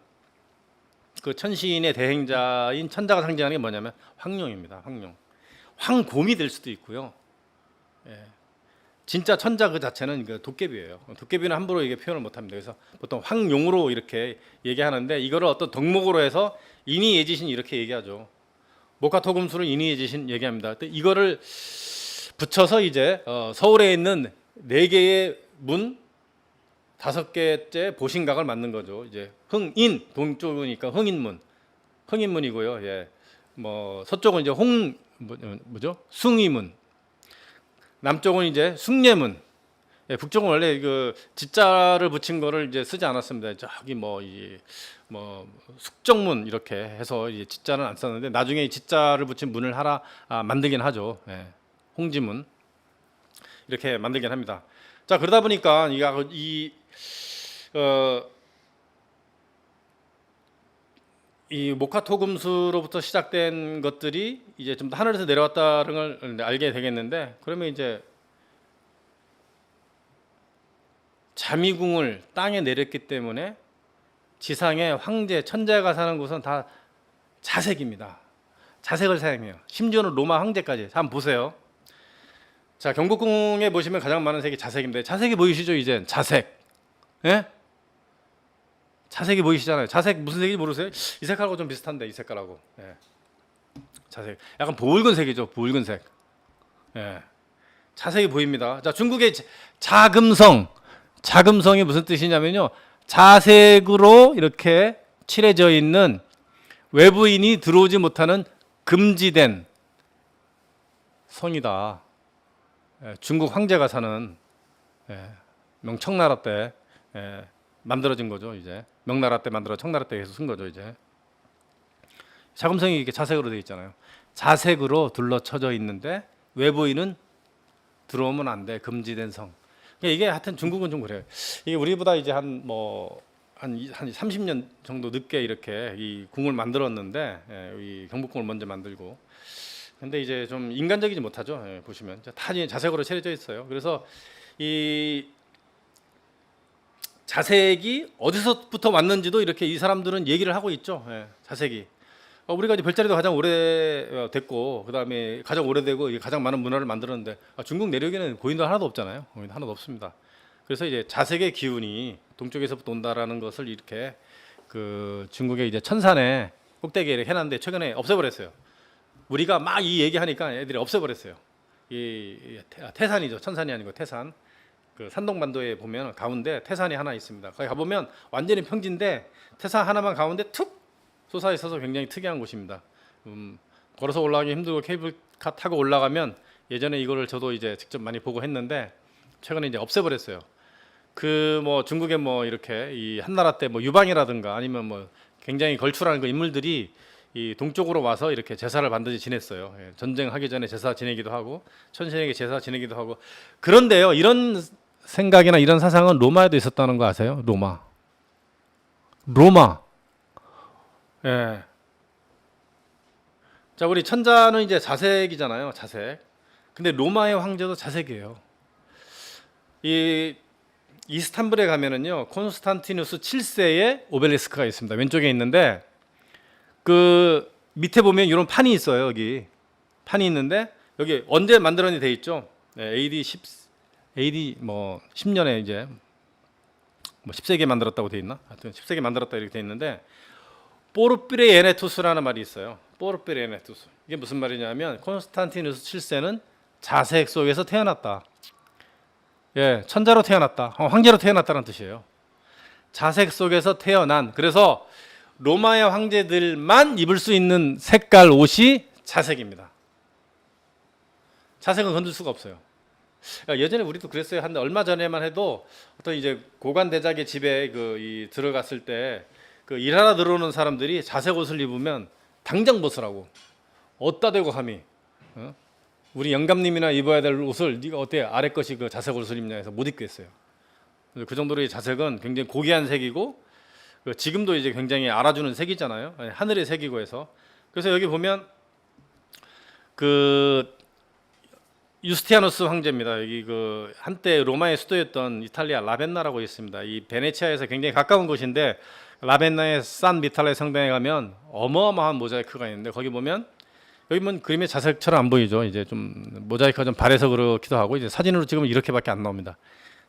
그 천시인의 대행자인 천자가 상징하는 게 뭐냐면 황룡입니다. 황곰이 될 수도 있고요. 진짜 천자 그 자체는 그 도깨비예요. 도깨비는 함부로 이게 표현을 못합니다. 그래서 보통 황룡으로 이렇게 얘기하는데, 이거를 어떤 덕목으로 해서 인의예지신 이렇게 얘기하죠. 목화토금수를 인의예지신 얘기합니다. 이거를 붙여서 이제 서울에 있는 4개의 문, 5개째 보신각을 만든 거죠. 이제 흥인, 동쪽이니까 흥인문이고요. 뭐 서쪽은 이제 뭐죠? 숭이문, 남쪽은 이제 숭례문, 예, 북쪽은 원래 그 지자를 붙인 거를 이제 쓰지 않았습니다. 저기 뭐 숙정문 이렇게 해서 이제 지자는 안 썼는데 나중에 이 지자를 붙인 문을 하나 만들긴 하죠. 예, 홍지문 이렇게 만들긴 합니다. 자, 그러다 보니까 이 모카토금수로부터 시작된 것들이 이제 좀 더 하늘에서 내려왔다는 걸 알게 되겠는데, 그러면 이제 자미궁을 땅에 내렸기 때문에 지상의 황제, 천자가 사는 곳은 다 자색입니다. 자색을 사용해요. 심지어는 로마 황제까지. 한번 보세요. 자, 경복궁에 보시면 가장 많은 색이 자색인데, 자색이 보이시죠? 이젠 자색. 예? 자색이 보이시잖아요. 자색 무슨 색인지 모르세요? 이 색깔하고 좀 비슷한데, 이 색깔하고. 예. 자색. 약간 붉은색이죠. 붉은색. 예. 자색이 보입니다. 자, 중국의 자금성. 자금성이 무슨 뜻이냐면요, 자색으로 이렇게 칠해져 있는 외부인이 들어오지 못하는 금지된 성이다. 예, 중국 황제가 사는 명청나라 때 만들어진 거죠. 이제 명나라 때 만들어 청나라 때 해서 쓴 거죠. 이제 자금성이 이렇게 자색으로 되어 있잖아요. 자색으로 둘러쳐져 있는데 외부인은 들어오면 안 돼. 금지된 성. 이게 하여튼 중국은 좀 그래요. 이게 우리보다 이제 한 30년 정도 늦게 이렇게 이 궁을 만들었는데, 이 경복궁을 먼저 만들고. 근데 이제 좀 인간적이지 못하죠. 보시면 다 자색으로 칠해져 있어요. 그래서 이 자색이 어디서부터 왔는지도 이렇게 이 사람들은 얘기를 하고 있죠. 자색이. 우리가 이제 별자리도 가장 오래됐고, 그 다음에 가장 오래되고 가장 많은 문화를 만들었는데, 중국 내륙에는 고인도 하나도 없잖아요. 고인도 하나도 없습니다. 그래서 이제 자색의 기운이 동쪽에서부터 온다라는 것을 이렇게 그 중국의 이제 천산에 꼭대기에 이렇게 해놨는데 최근에 없애버렸어요. 우리가 막 이 얘기하니까 애들이 없애버렸어요. 이 태산이죠. 천산이 아니고 태산. 그 산동반도에 보면 가운데 태산이 하나 있습니다. 거기 가보면 완전히 평지인데 태산 하나만 가운데 툭 솟아 있어서 굉장히 특이한 곳입니다. 걸어서 올라가기 힘들고 케이블카 타고 올라가면, 예전에 이거를 저도 이제 직접 많이 보고 했는데 최근에 이제 없애버렸어요. 그 뭐 중국의 뭐 이렇게 이 한나라 때 뭐 유방이라든가 아니면 뭐 굉장히 걸출한 그 인물들이 이 동쪽으로 와서 이렇게 제사를 반드시 지냈어요. 전쟁하기 전에 제사 지내기도 하고 천신에게 제사 지내기도 하고. 그런데요, 이런 생각이나 이런 사상은 로마에도 있었다는 거 아세요? 로마. 예. 자, 우리 천자는 이제 자색이잖아요. 자색. 근데 로마의 황제도 자색이에요. 이 이스탄불에 가면은요, 콘스탄티누스 7세의 오벨리스크가 있습니다. 왼쪽에 있는데, 그 밑에 보면 이런 판이 있어요. 여기 판이 있는데, 여기 언제 만들었는지 돼 있죠. AD 뭐 10년에 이제 뭐 10세기에 만들었다고 돼 있나? 하여튼 10세기에 만들었다 이렇게 돼 있는데, 포르피레네투스라는 말이 있어요. 포르피레네투스. 이게 무슨 말이냐면, 콘스탄티누스 7세는 자색 속에서 태어났다. 예, 천자로 태어났다. 황제로 태어났다는 뜻이에요. 자색 속에서 태어난. 그래서 로마의 황제들만 입을 수 있는 색깔 옷이 자색입니다. 자색은 건들 수가 없어요. 예전에 우리도 그랬어요. 한 얼마 전에만 해도 어떤 이제 고관 대작의 집에 들어갔을 때 그 일하러 들어오는 사람들이 자색 옷을 입으면 당장 벗으라고. 어디다 대고 감히. 우리 영감님이나 입어야 될 옷을 네가 어때 아래 것이 그 자색 옷을 입냐 해서 못 입겠어요. 그 정도로 이 자색은 굉장히 고귀한 색이고, 지금도 이제 굉장히 알아주는 색이잖아요. 하늘의 색이고 해서. 그래서 여기 보면 그 유스티아누스 황제입니다. 여기 그 한때 로마의 수도였던 이탈리아 라벤나라고 있습니다. 이 베네치아에서 굉장히 가까운 곳인데, 라벤나의 산 미탈레 성당에 가면 어마어마한 모자이크가 있는데, 거기 보면 여기 보면 그림의 자색처럼 안 보이죠. 이제 좀 모자이크가 좀 바래서 그렇기도 하고, 이제 사진으로 찍으면 이렇게밖에 안 나옵니다.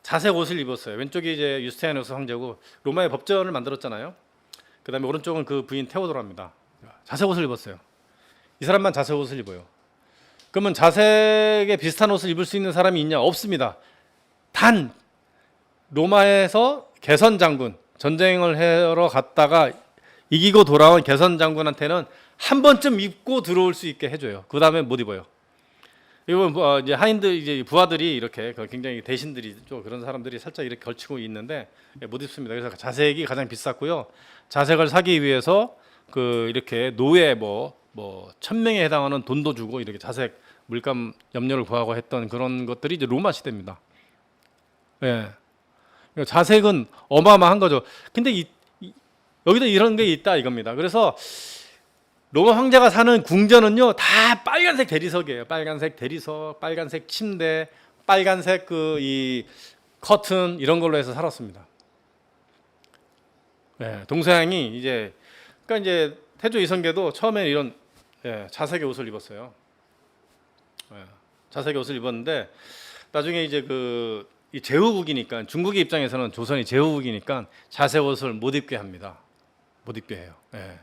자색 옷을 입었어요. 왼쪽이 이제 유스티아누스 황제고, 로마의 법전을 만들었잖아요. 그다음에 오른쪽은 그 부인 테오도라입니다. 자색 옷을 입었어요. 이 사람만 자색 옷을 입어요. 그러면 자색에 비슷한 옷을 입을 수 있는 사람이 있냐? 없습니다. 단 로마에서 개선 장군, 전쟁을 하러 갔다가 이기고 돌아온 개선 장군한테는 한 번쯤 입고 들어올 수 있게 해줘요. 그 다음에 못 입어요. 이건 뭐 이제 하인들 이제 부하들이 이렇게 굉장히 대신들이 좀 그런 사람들이 살짝 이렇게 걸치고 있는데 못 입습니다. 그래서 자색이 가장 비쌌고요. 자색을 사기 위해서 그 이렇게 노예 뭐 1,000명에 해당하는 돈도 주고 이렇게 자색 물감 염료를 구하고 했던 그런 것들이 이제 로마 시대입니다. 예. 그러니까 자색은 어마어마한 거죠. 근데 여기도 이런 게 있다 이겁니다. 그래서 로마 황제가 사는 궁전은요 다 빨간색 대리석이에요. 빨간색 대리석, 빨간색 침대, 빨간색 그 이 커튼 이런 걸로 해서 살았습니다. 예, 동서양이 이제 그러니까 이제 태조 이성계도 처음에 이런 자색의 옷을 입었어요. 자색의 옷을 입었는데 나중에 이제 이 제후국이니까 중국의 입장에서는 조선이 제후국이니까 자색 옷을 못 입게 합니다. 못 입게 해요. 예.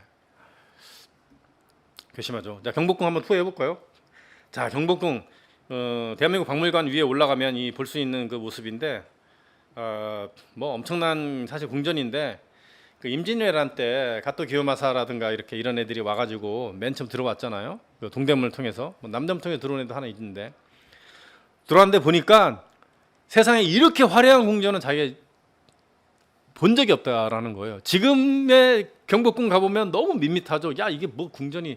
괘씸하죠. 자, 경복궁 한번 투어해 볼까요? 자, 경복궁 대한민국 박물관 위에 올라가면 이 볼 수 있는 그 모습인데 뭐 엄청난 사실 궁전인데 그 임진왜란 때 가토 기요마사라든가 이런 애들이 와가지고 맨 처음 들어왔잖아요. 그 동대문을 통해서 뭐 남대문 통해 들어온 애도 하나 있는데 들어왔는데 보니까 세상에 이렇게 화려한 궁전은 자기가 본 적이 없다라는 거예요. 지금의 경복궁 가보면 너무 밋밋하죠. 야 이게 뭐 궁전이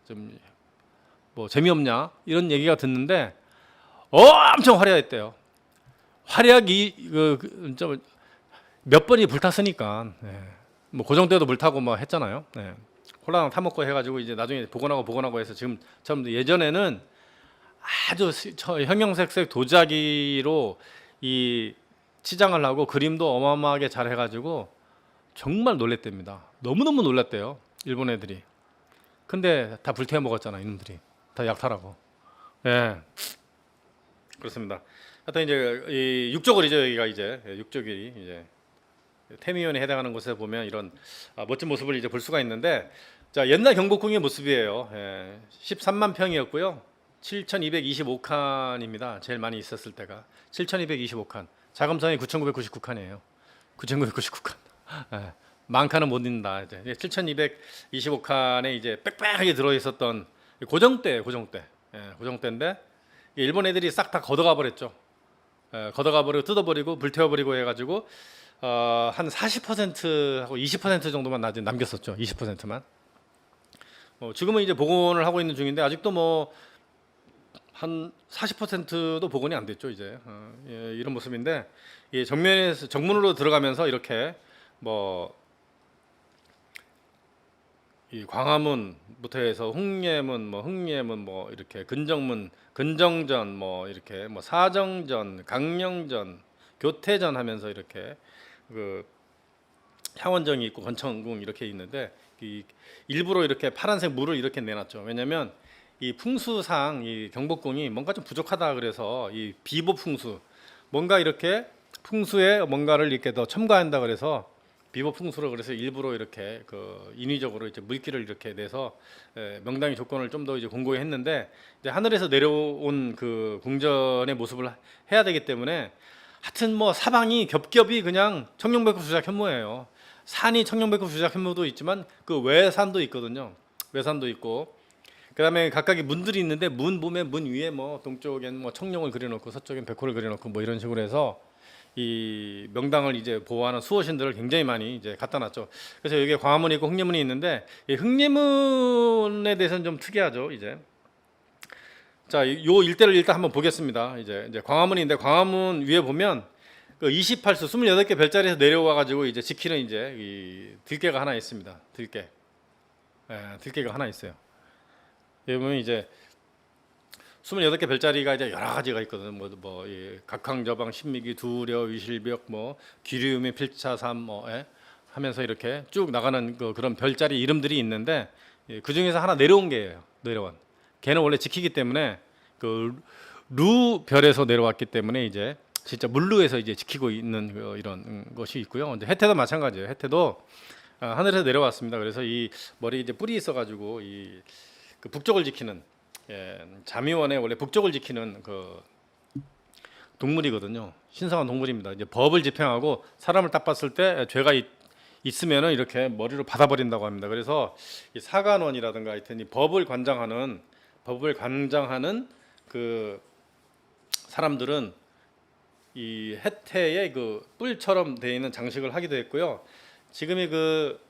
좀 재미없냐 이런 얘기가 듣는데 엄청 화려했대요. 화려하기 몇 번이 불탔으니까 뭐 고정 때도 불타고 뭐 했잖아요. 홀라당 타먹고 해가지고 이제 나중에 복원하고 해서 지금 처음 예전에는 아주 형형색색 도자기로 이 치장을 하고 그림도 어마어마하게 잘 해가지고 정말 놀랬답니다. 너무너무 놀랐대요. 일본 애들이. 근데 다 불태워 먹었잖아 이놈들이. 다 약탈하고. 예. 그렇습니다. 하여튼 이제 이 육조거리죠 여기가 이제 육조거리 이제 태미원에 해당하는 곳에 보면 이런 멋진 모습을 이제 볼 수가 있는데 자 옛날 경복궁의 모습이에요. 13만 평이었고요. 7,225칸입니다. 제일 많이 있었을 때가 7,225칸. 자금성이 9,999칸이에요. 9,999칸. 만 칸은 못 잊는다. 이제 7,225칸에 이제 빽빽하게 들어 있었던 고정대인데 일본 애들이 싹 다 걷어가 버렸죠. 걷어가 버리고 뜯어버리고 불태워 버리고 해가지고 한 40%하고 20% 정도만 남겼었죠. 20%만. 지금은 이제 복원을 하고 있는 중인데 아직도 뭐 한 40%도 복원이 안 됐죠 이제 이런 모습인데 정면에서 정문으로 들어가면서 이렇게 뭐 이 광화문부터 해서 홍예문 뭐 이렇게 근정전 뭐 이렇게 뭐 사정전, 강령전, 교태전 하면서 이렇게 그 향원정이 있고 권천궁 이렇게 있는데 일부러 이렇게 파란색 물을 이렇게 내놨죠. 왜냐하면 이 풍수상 이 경복궁이 뭔가 좀 부족하다 그래서 이 비보 풍수 뭔가 이렇게 풍수에 뭔가를 이렇게 더 첨가한다 그래서 비보 풍수로 그래서 일부러 이렇게 인위적으로 이제 물기를 이렇게 내서 명당의 조건을 좀 더 이제 공고히 했는데 이제 하늘에서 내려온 그 궁전의 모습을 해야 되기 때문에 하여튼 뭐 사방이 겹겹이 그냥 청룡백호 주작 현무예요. 산이 청룡백호 주작 현무도 있지만 그 외산도 있거든요. 외산도 있고 그다음에 각각의 문들이 있는데 문 보면 문 위에 뭐 동쪽엔 뭐 청룡을 그려놓고 서쪽엔 백호를 그려놓고 뭐 이런 식으로 해서 이 명당을 이제 보호하는 수호신들을 굉장히 많이 이제 갖다 놨죠. 그래서 여기에 광화문이 있고 흑례문이 있는데 이 흑례문에 대해서는 좀 특이하죠. 이제 자, 요 일대를 일단 한번 보겠습니다. 이제 광화문인데 광화문 위에 보면 그 28수 28개 별자리에서 내려와 가지고 이제 지키는 이제 이 들개가 하나 있습니다. 들개가 하나 있어요. 여기 보면 이제 28개 별자리가 이제 여러 가지가 있거든요. 각황저방, 신미기, 두려, 위실벽, 뭐 기류미, 필차삼, 하면서 이렇게 쭉 나가는 그런 별자리 이름들이 있는데 그 중에서 하나 내려온 게예요. 내려온. 걔는 원래 지키기 때문에 그 루 별에서 내려왔기 때문에 이제 진짜 물루에서 이제 지키고 있는 이런 것이 있고요. 이제 해태도 마찬가지예요. 해태도 하늘에서 내려왔습니다. 그래서 이 머리 이제 뿔이 있어가지고 그 북쪽을 지키는 자미원의 원래 북쪽을 지키는 그 동물이거든요. 신성한 동물입니다. 이제 법을 집행하고 사람을 딱 봤을 때 죄가 있으면은 이렇게 머리로 받아버린다고 합니다. 그래서 이 사관원이라든가 하여튼 이 법을 관장하는 법을 관장하는 그 사람들은 이 해태의 그 뿔처럼 되어 있는 장식을 하기도 했고요. 지금이 그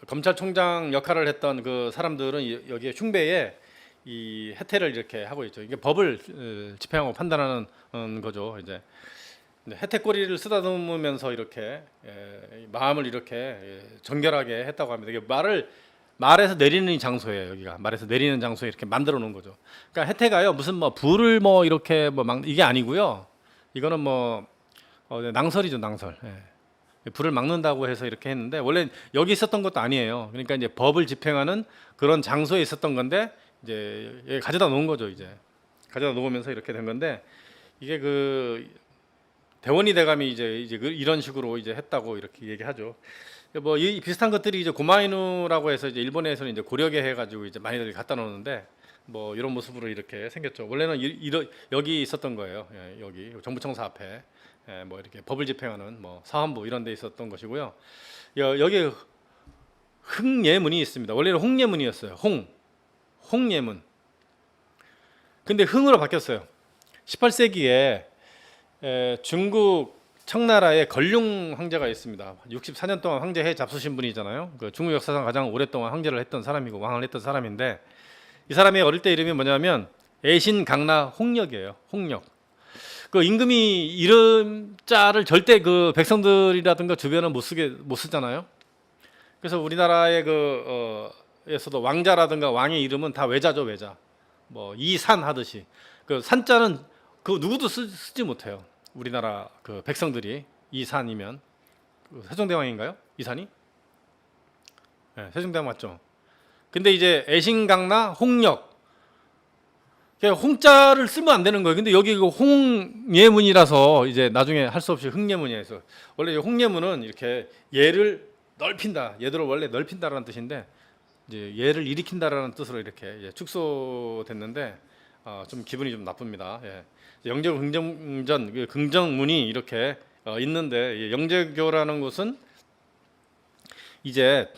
검찰총장 역할을 했던 그 사람들은 여기에 흉배에 이 해태를 이렇게 하고 있죠. 이게 법을 집행하고 판단하는 거죠. 이제 해태 꼬리를 쓰다듬으면서 이렇게 마음을 이렇게 정결하게 했다고 합니다. 이게 말에서 내리는 장소예요. 여기가 말에서 내리는 장소에 이렇게 만들어 놓은 거죠. 그러니까 해태가요 무슨 뭐 불을 뭐 이렇게 뭐 막 이게 아니고요. 이거는 뭐 낭설이죠, 낭설. 불을 막는다고 해서 이렇게 했는데 원래 여기 있었던 것도 아니에요. 그러니까 이제 법을 집행하는 그런 장소에 있었던 건데 이제 여기 가져다 놓은 거죠. 이제 가져다 놓으면서 이렇게 된 건데 이게 그 대원이 대감이 이제 이런 식으로 이제 했다고 이렇게 얘기하죠. 뭐 이 비슷한 것들이 이제 고마이누라고 해서 이제 일본에서는 이제 고려게 해가지고 이제 많이들 갖다 놓는데 뭐 이런 모습으로 이렇게 생겼죠. 원래는 여기 있었던 거예요. 여기 정부청사 앞에 뭐 이렇게 법을 집행하는 뭐 사헌부 이런 데 있었던 것이고요. 여기 흥예문이 있습니다. 원래는 홍예문이었어요. 홍예문. 근데 흥으로 바뀌었어요. 18세기에 중국 청나라에 걸륭 황제가 있습니다. 64년 동안 황제해 잡수신 분이잖아요. 그 중국 역사상 가장 오랫동안 황제를 했던 사람이고 왕을 했던 사람인데 이 사람의 어릴 때 이름이 뭐냐면 애신강나 홍역이에요. 홍역. 그 임금이 이름자를 절대 그 백성들이라든가 주변은 못 쓰잖아요. 그래서 우리나라의 에서도 왕자라든가 왕의 이름은 다 외자죠, 외자. 뭐 이산 하듯이 그 산자는 그 누구도 쓰지 못해요. 우리나라 그 백성들이 이산이면 세종대왕인가요? 이산이? 네, 세종대왕 맞죠. 근데 이제 애신강나 홍역 홍자를 쓰면 안 되는 거예요. 근데 여기 그 홍예문이라서 이제 나중에 할 수 없이 흥예문이에서 원래 홍예문은 이렇게 얘를 넓힌다. 얘들을 원래 넓힌다라는 뜻인데 이제 얘를 일으킨다라는 뜻으로 이렇게 축소됐는데 좀 기분이 좀 나쁩니다. 영재고 긍정전 긍정문이 이렇게 있는데 영재교라는 곳은 이제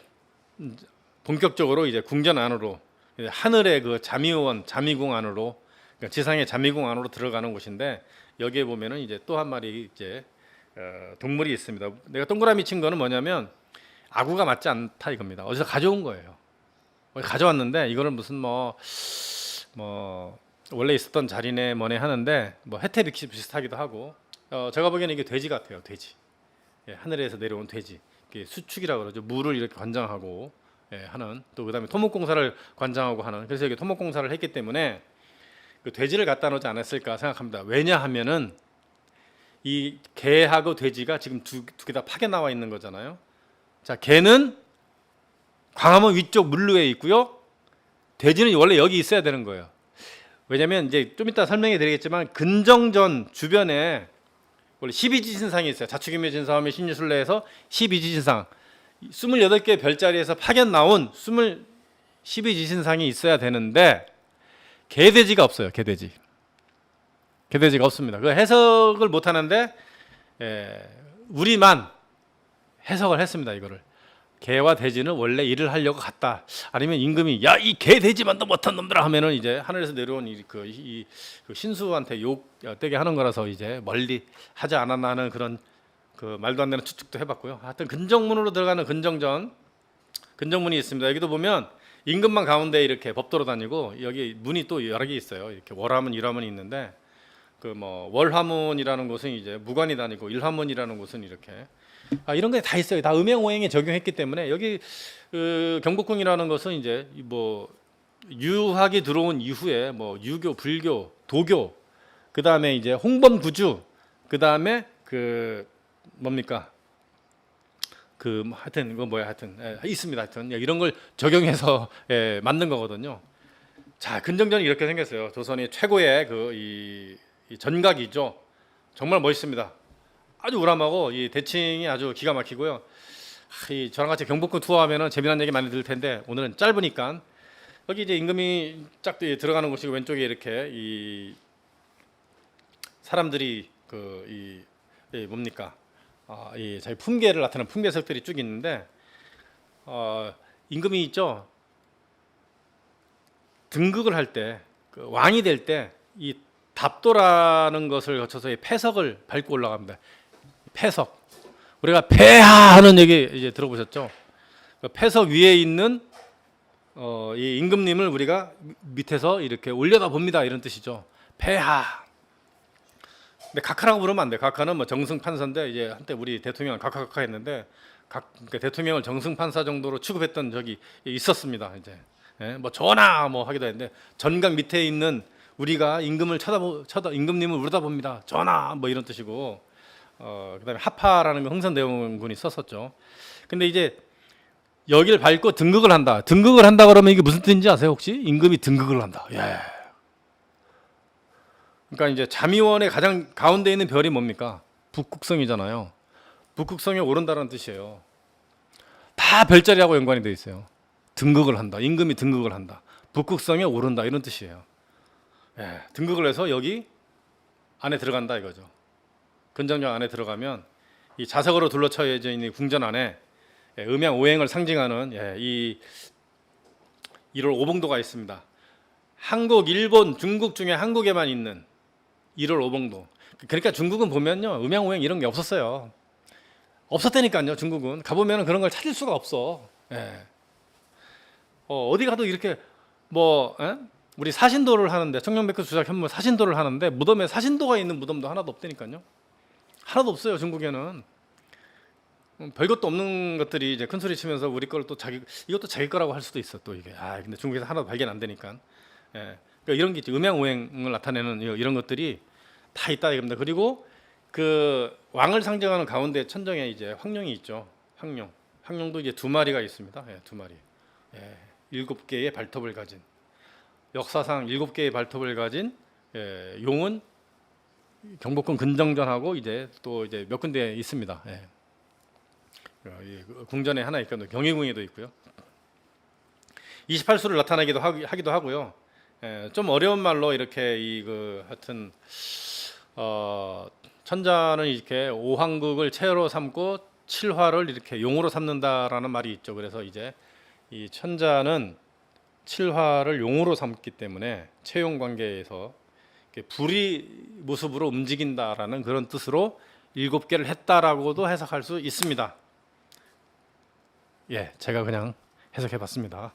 본격적으로 이제 궁전 안으로 하늘의 그 자미원 자미궁 안으로 그러니까 지상의 자미궁 안으로 들어가는 곳인데 여기에 보면은 이제 또 한 마리 이제 동물이 있습니다. 내가 동그라미 친 거는 뭐냐면 아구가 맞지 않다 이겁니다. 어디서 가져온 거예요. 가져왔는데 이거를 무슨 뭐 원래 있었던 자리네 뭐네 하는데 뭐 혜태 비슷하기도 하고 제가 보기에는 이게 돼지 같아요. 돼지. 하늘에서 내려온 돼지. 이게 수축이라고 그러죠. 물을 이렇게 관장하고 하는 또 그다음에 토목공사를 관장하고 하는 그래서 이게 토목공사를 했기 때문에 그 돼지를 갖다 놓지 않았을까 생각합니다. 왜냐하면은 이 개하고 돼지가 지금 두 개 다 파게 나와 있는 거잖아요. 자, 개는 광화문 위쪽 물루에 있고요. 돼지는 원래 여기 있어야 되는 거예요. 왜냐하면 이제 좀 이따 설명해 드리겠지만 근정전 주변에 원래 12지신상이 있어요. 자축인묘 진사오미 신유술래에서 12지신상 28개 별자리에서 파견 나온 12지신상이 있어야 되는데 개돼지가 없어요. 개돼지가 없습니다. 그 해석을 못 하는데 우리만 해석을 했습니다. 이거를 개와 돼지는 원래 일을 하려고 갔다. 아니면 임금이 야 이 개 돼지만도 못한 놈들아 하면은 이제 하늘에서 내려온 그 신수한테 욕되게 하는 거라서 이제 멀리 하지 않았나 하는 그런 그 말도 안 되는 추측도 해봤고요. 하여튼 근정문으로 들어가는 근정문이 있습니다. 여기도 보면 임금만 가운데 이렇게 법도로 다니고 여기 문이 또 여러 개 있어요. 이렇게 월화문, 일화문이 있는데 그 뭐 월화문이라는 곳은 이제 무관이 다니고 일화문이라는 곳은 이렇게 이런 게 다 있어요. 다 음행오행에 적용했기 때문에 여기 그 경복궁이라는 것은 이제 뭐 유학이 들어온 이후에 뭐 유교, 불교, 도교, 그 다음에 이제 홍범구주, 그 다음에 그 뭡니까 그 하여튼 이거 뭐야 하여튼 있습니다. 하여튼 이런 걸 적용해서 만든 거거든요. 자, 근정전이 이렇게 생겼어요. 조선의 최고의 이 전각이죠. 정말 멋있습니다. 아주 우람하고 이 대칭이 아주 기가 막히고요. 저랑 같이 경복궁 투어하면은 재미난 얘기 많이 들을 텐데 오늘은 짧으니까 여기 이제 임금이 쫙 들어가는 곳이고 왼쪽에 이렇게 이 사람들이 뭡니까 이 자기 품계를 나타내는 품계석들이 쭉 있는데 임금이 있죠. 등극을 할 때 그 왕이 될 때 이 답도라는 것을 거쳐서 이 패석을 밟고 올라갑니다. 패석. 우리가 폐하 하는 얘기 이제 들어보셨죠? 그 패석 위에 있는 이 임금님을 우리가 밑에서 이렇게 올려다 봅니다. 이런 뜻이죠. 폐하. 근데 각하라고 부르면 안 돼. 각하는 뭐 정승 판사인데 이제 한때 우리 대통령은 각하 했는데 그러니까 대통령을 정승 판사 정도로 취급했던 적이 있었습니다. 이제 뭐 전하 뭐 하기도 했는데 전각 밑에 있는 우리가 임금을 임금님을 우러다 봅니다. 전하 뭐 이런 뜻이고 그다음에 하파라는 거 흥선대원군이 썼었죠. 근데 이제 여기를 밟고 등극을 한다. 등극을 한다 그러면 이게 무슨 뜻인지 아세요 혹시? 임금이 등극을 한다. 예. 그러니까 이제 자미원의 가장 가운데 있는 별이 뭡니까? 북극성이잖아요. 북극성에 오른다는 뜻이에요. 다 별자리하고 연관이 돼 있어요. 등극을 한다. 임금이 등극을 한다. 북극성에 오른다 이런 뜻이에요. 예, 등극을 해서 여기 안에 들어간다 이거죠. 근정역 안에 들어가면 이 자석으로 둘러쳐져 있는 궁전 안에 음양 오행을 상징하는 이 1월 오봉도가 있습니다. 한국, 일본, 중국 중에 한국에만 있는 1월 오봉도. 그러니까 중국은 보면요 음양 오행 이런 게 없었어요. 없었다니까요. 중국은 가보면 그런 걸 찾을 수가 없어. 예. 어디 가도 이렇게 뭐 우리 사신도를 하는데 청룡백호 주작 현무 사신도를 하는데 무덤에 사신도가 있는 무덤도 하나도 없다니까요. 하나도 없어요 중국에는. 별것도 없는 것들이 이제 큰 소리 치면서 우리 걸 또 이것도 자기 거라고 할 수도 있어 또 이게. 근데 중국에서 하나도 발견 안 되니까. 예. 그러니까 이런 게 있죠. 음양 오행을 나타내는 이런 것들이 다 있다 이겁니다. 그리고 그 왕을 상징하는 가운데 천정에 이제 황룡이 있죠. 황룡도 이제 2마리가 있습니다. 2마리. 7개의 발톱을 가진 역사상 7개의 발톱을 가진 용은 경복궁 근정전하고 이제 또 이제 몇 군데 있습니다. 궁전에 하나 있거든요. 경희궁에도 있고요. 28수를 나타내기도 하기도 하고요. 좀 어려운 말로 이렇게 하여튼 천자는 이렇게 5황국을 체로 삼고 7화를 이렇게 용으로 삼는다라는 말이 있죠. 그래서 이제 이 천자는 7화를 용으로 삼기 때문에 채용 관계에서 불의 모습으로 움직인다라는 그런 뜻으로 7개를 했다라고도 해석할 수 있습니다. 제가 그냥 해석해봤습니다.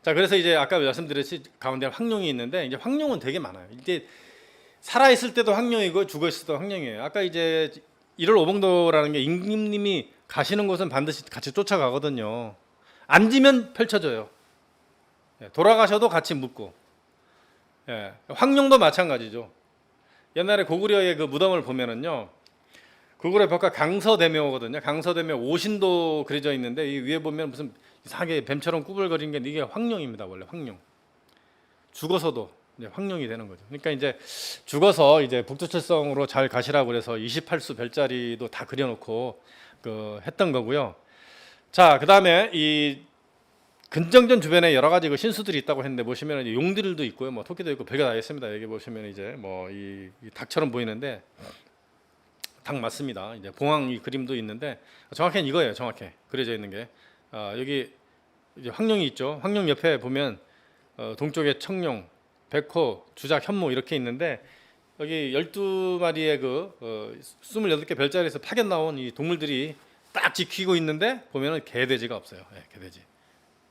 자, 그래서 이제 아까 말씀드렸듯이 가운데 황룡이 있는데 이제 황룡은 되게 많아요. 이제 살아 있을 때도 황룡이고 죽어 있을 때도 황룡이에요. 아까 이제 1월 오봉도라는 게 임금님이 가시는 곳은 반드시 같이 쫓아가거든요. 앉으면 펼쳐져요. 돌아가셔도 같이 묻고. 황룡도 마찬가지죠. 옛날에 고구려의 그 무덤을 보면은요. 고구려 벽화 강서대묘거든요. 강서대묘 오신도 그려져 있는데 이 위에 보면 무슨 이상하게 뱀처럼 꾸불거리는 게 이게 황룡입니다. 원래 황룡. 죽어서도 이제 황룡이 되는 거죠. 그러니까 이제 죽어서 이제 북두칠성으로 잘 가시라고 그래서 28수 별자리도 다 그려놓고 했던 거고요. 자, 그다음에 이 근정전 주변에 여러 가지 그 신수들이 있다고 했는데 보시면 용들도 있고요, 뭐 토끼도 있고 별게 다 있습니다. 여기 보시면 이제 뭐 이 닭처럼 보이는데 닭 맞습니다. 이제 봉황 이 그림도 있는데 정확히는 이거예요. 정확히 그려져 있는 게 여기 이제 황룡이 있죠. 황룡 옆에 보면 동쪽에 청룡, 백호, 주작, 현무 이렇게 있는데 여기 12마리의 28개 별자리에서 파견 나온 이 동물들이 딱 지키고 있는데 보면은 개돼지가 없어요.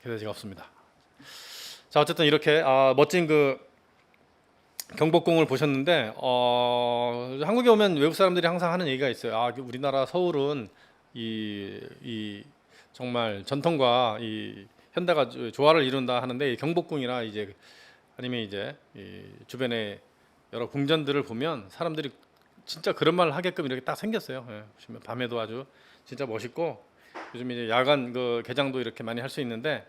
개돼지가 없습니다. 자, 어쨌든 이렇게 멋진 경복궁을 보셨는데 한국에 오면 외국 사람들이 항상 하는 얘기가 있어요. 우리나라 서울은 이 정말 전통과 이 현대가 조화를 이룬다 하는데 이 경복궁이나 이제 아니면 이제 이 주변에 여러 궁전들을 보면 사람들이 진짜 그런 말을 하게끔 이렇게 딱 생겼어요. 보시면 밤에도 아주 진짜 멋있고 요즘 이제 야간 개장도 이렇게 많이 할 수 있는데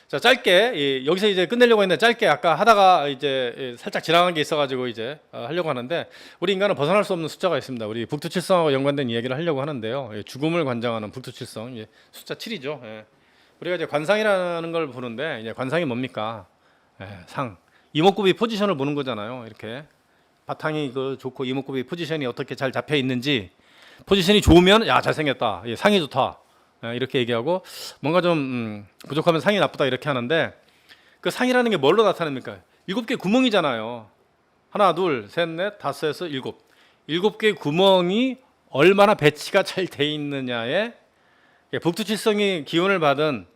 자, 짧게 여기서 이제 끝내려고 했는데 짧게 아까 하다가 이제 살짝 지나간 게 있어가지고 이제 하려고 하는데 우리 인간은 벗어날 수 없는 숫자가 있습니다. 우리 북두칠성하고 연관된 이야기를 하려고 하는데요. 죽음을 관장하는 북두칠성 숫자 7이죠. 우리가 이제 관상이라는 걸 보는데 이제 관상이 뭡니까? 상 이목구비 포지션을 보는 거잖아요. 이렇게 바탕이 좋고 이목구비 포지션이 어떻게 잘 잡혀 있는지 포지션이 좋으면 야 잘생겼다, 상이 좋다 이렇게 얘기하고 뭔가 좀 부족하면 상이 나쁘다 이렇게 하는데 그 상이라는 게 뭘로 나타납니까? 7개 구멍이잖아요. 하나, 둘, 셋, 넷, 다섯에서 일곱. 7개 구멍이 얼마나 배치가 잘 돼 있느냐에 북두칠성이 기운을 받은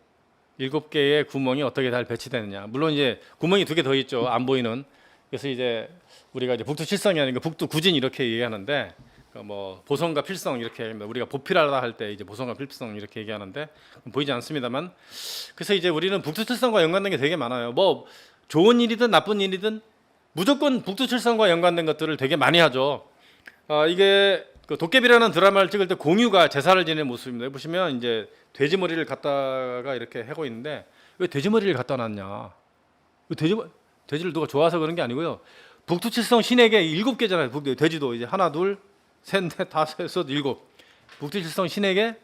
7개의 구멍이 어떻게 잘 배치되느냐. 물론 이제 구멍이 2개 더 있죠. 안 보이는. 그래서 이제 우리가 이제 북두칠성이 아니고 북두구진 이렇게 얘기하는데 뭐 보성과 필성 이렇게 합니다. 우리가 보필하다 할 때 이제 보성과 필성 이렇게 얘기하는데 보이지 않습니다만 그래서 이제 우리는 북두칠성과 연관된 게 되게 많아요. 뭐 좋은 일이든 나쁜 일이든 무조건 북두칠성과 연관된 것들을 되게 많이 하죠. 이게 그 도깨비라는 드라마를 찍을 때 공유가 제사를 지내는 모습입니다. 보시면 이제 돼지 머리를 갖다가 이렇게 하고 있는데 왜 돼지 머리를 갖다 놨냐? 돼지를 누가 좋아서 그런 게 아니고요. 북두칠성 신에게 7개잖아요. 돼지도 이제 하나, 둘, 셋, 넷, 다섯, 여섯, 일곱. 북두칠성 신에게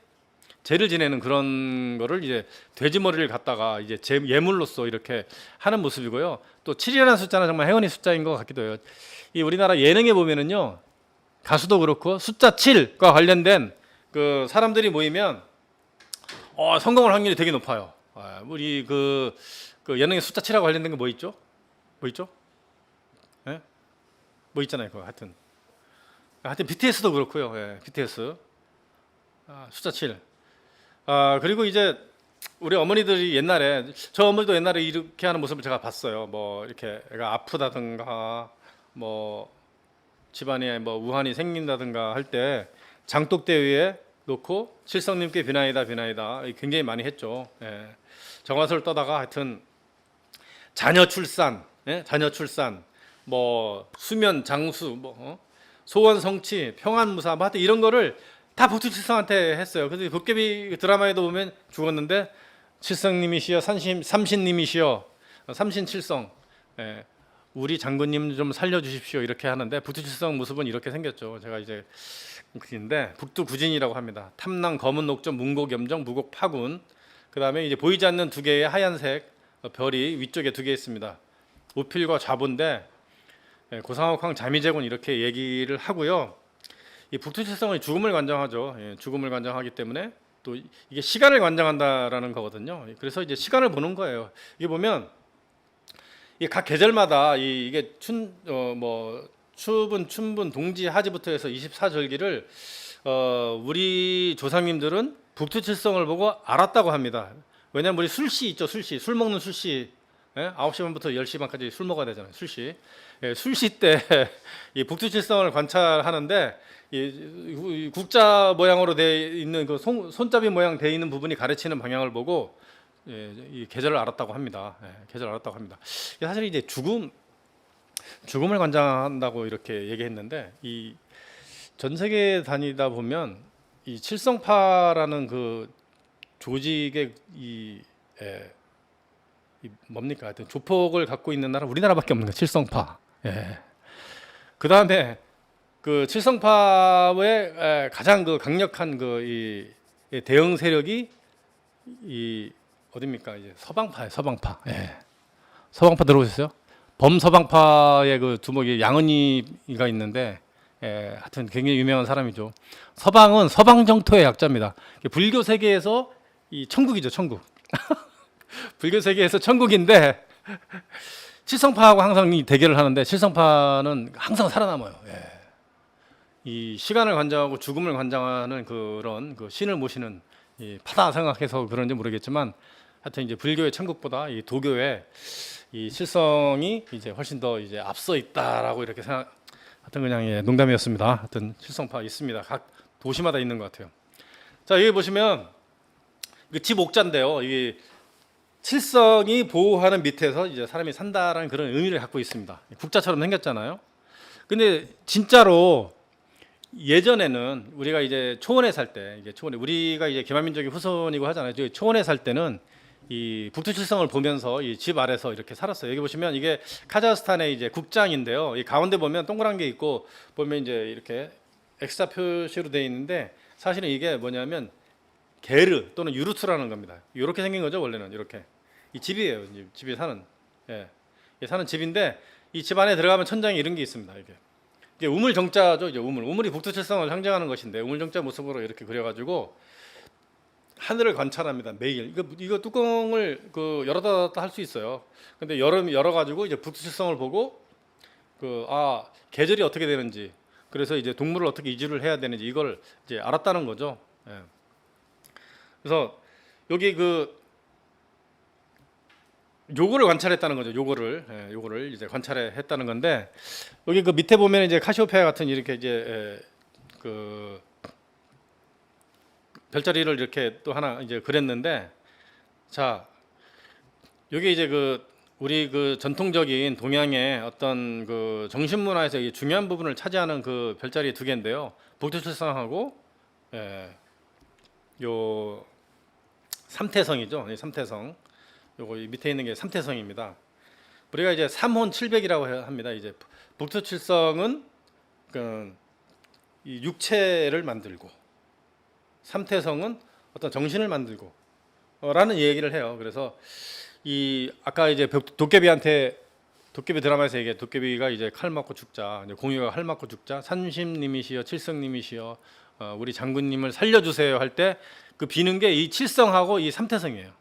제를 지내는 그런 거를 이제 돼지 머리를 갖다가 이제 예물로서 이렇게 하는 모습이고요. 또 7이라는 숫자는 정말 행운의 숫자인 것 같기도 해요. 이 우리나라 예능에 보면은요. 가수도 그렇고 숫자 7과 관련된 그 사람들이 모이면 성공할 확률이 되게 높아요. 우리 그 예능의 숫자 7하고 관련된 게 뭐 있죠? 뭐 있죠? 예? 뭐 있잖아요. 그거 하여튼 BTS도 그렇고요. 예, BTS 숫자 7. 그리고 이제 우리 어머니들이 옛날에 저 어머니도 옛날에 이렇게 하는 모습을 제가 봤어요. 뭐 이렇게 애가 아프다든가 뭐 집안에 뭐 우환이 생긴다든가 할 때 장독대 위에 놓고 칠성님께 비나이다 굉장히 많이 했죠. 예. 정화수를 떠다가 하여튼 자녀 출산, 뭐 수면 장수, 뭐 소원 성취, 평안 무사, 뭐 하여튼 이런 거를 다 북두칠성한테 했어요. 그래서 도깨비 드라마에도 보면 죽었는데 칠성님이시여 삼신님이시여 삼신칠성. 예. 우리 장군님 좀 살려주십시오 이렇게 하는데 북두칠성 모습은 이렇게 생겼죠. 제가 이제 그인데 북두구진이라고 합니다. 탐낭 검은 녹점 문곡염정 무곡파군. 그 다음에 이제 보이지 않는 2개의 하얀색 별이 위쪽에 2개 있습니다. 우필과 좌부인데 고상옥황 자미제군 이렇게 얘기를 하고요. 이 북두칠성은 죽음을 관장하죠. 죽음을 관장하기 때문에 또 이게 시간을 관장한다라는 거거든요. 그래서 이제 시간을 보는 거예요. 이게 보면 각 계절마다 이게 추분, 춘분, 동지, 하지부터 해서 24절기를 우리 조상님들은 북두칠성을 보고 알았다고 합니다. 왜냐하면 우리 술시 있죠, 술시. 술 먹는 술시. 9시 반부터 10시 반까지 술 먹어야 되잖아요, 술시. 술시 때 이 북두칠성을 관찰하는데 이 국자 모양으로 돼 있는 그 손잡이 모양 돼 있는 부분이 가르치는 방향을 보고 이 계절을 알았다고 합니다. 계절을 알았다고 합니다. 사실 이제 죽음을 관장한다고 이렇게 얘기했는데 이 전 세계 다니다 보면 이 칠성파라는 그 조직의 이 뭡니까? 하여튼 조폭을 갖고 있는 나라 우리나라밖에 없는 거예요. 칠성파. 그 다음에 그 칠성파의 가장 그 강력한 그 이 대응 세력이 이 어디입니까? 이제 서방파예요. 서방파. 서방파 들어보셨어요? 범서방파의 그 두목이 양은이가 있는데 하여튼 굉장히 유명한 사람이죠. 서방은 서방정토의 약자입니다. 불교 세계에서 이 천국이죠, 천국. 불교 세계에서 천국인데 칠성파하고 항상 이 대결을 하는데 칠성파는 항상 살아남아요. 이 시간을 관장하고 죽음을 관장하는 그런 그 신을 모시는 이 파다 생각해서 그런지 모르겠지만 하여튼 이제 불교의 천국보다 이 도교의 이 칠성이 이제 훨씬 더 이제 앞서 있다라고 이렇게 생각. 하여튼 그냥 농담이었습니다. 하여튼 칠성파 있습니다. 각 도시마다 있는 것 같아요. 자 여기 보시면 집 옥자인데요. 이게 칠성이 보호하는 밑에서 이제 사람이 산다라는 그런 의미를 갖고 있습니다. 국자처럼 생겼잖아요. 근데 진짜로 예전에는 우리가 이제 초원에 살 때, 이게 초원에 우리가 이제 개만민족의 후손이고 하잖아요. 초원에 살 때는 이 북두칠성을 보면서 이 집 아래서 이렇게 살았어요. 여기 보시면 이게 카자흐스탄의 이제 국장인데요. 이 가운데 보면 동그란 게 있고 보면 이제 이렇게 X자 표시로 되어 있는데 사실은 이게 뭐냐면 게르 또는 유르트라는 겁니다. 이렇게 생긴 거죠 원래는 이렇게 이 집이에요. 집에 사는 사는 집인데 이 집 안에 들어가면 천장에 이런 게 있습니다. 이게 우물정자죠. 이제 우물이 북두칠성을 상징하는 것인데 우물정자 모습으로 이렇게 그려가지고 하늘을 관찰합니다. 매일. 이거 뚜껑을 그 열어닫았다 할 수 있어요. 근데 열어가지고 이제 북두칠성을 보고 계절이 어떻게 되는지, 그래서 이제 동물을 어떻게 이주를 해야 되는지 이걸 이제 알았다는 거죠. 예. 그래서 여기 요거를 관찰했다는 거죠. 요거를 이제 관찰했다는 건데, 여기 그 밑에 보면 이제 카시오페아 같은 이렇게 이제 그 별자리를 이렇게 또 하나 이제 그렸는데, 자, 여기 이제 우리 전통적인 동양의 어떤 그 정신 문화에서 이 중요한 부분을 차지하는 그 별자리 두 개인데요. 북두칠성하고 요 삼태성이죠. 이 삼태성. 요거 이 밑에 있는 게 삼태성입니다. 우리가 이제 삼혼칠백이라고 합니다. 이제 북두칠성은 이 육체를 만들고, 삼태성은 어떤 정신을 만들고 라는 얘기를 해요. 그래서 이 아까 이제 도깨비 드라마에서 얘기해, 도깨비가 이제 칼 맞고 죽자, 이제 공유가 칼 맞고 죽자, 산심님이시여 칠성님이시여 우리 장군님을 살려주세요 할 때 그 비는 게 이 칠성하고 이 삼태성이에요.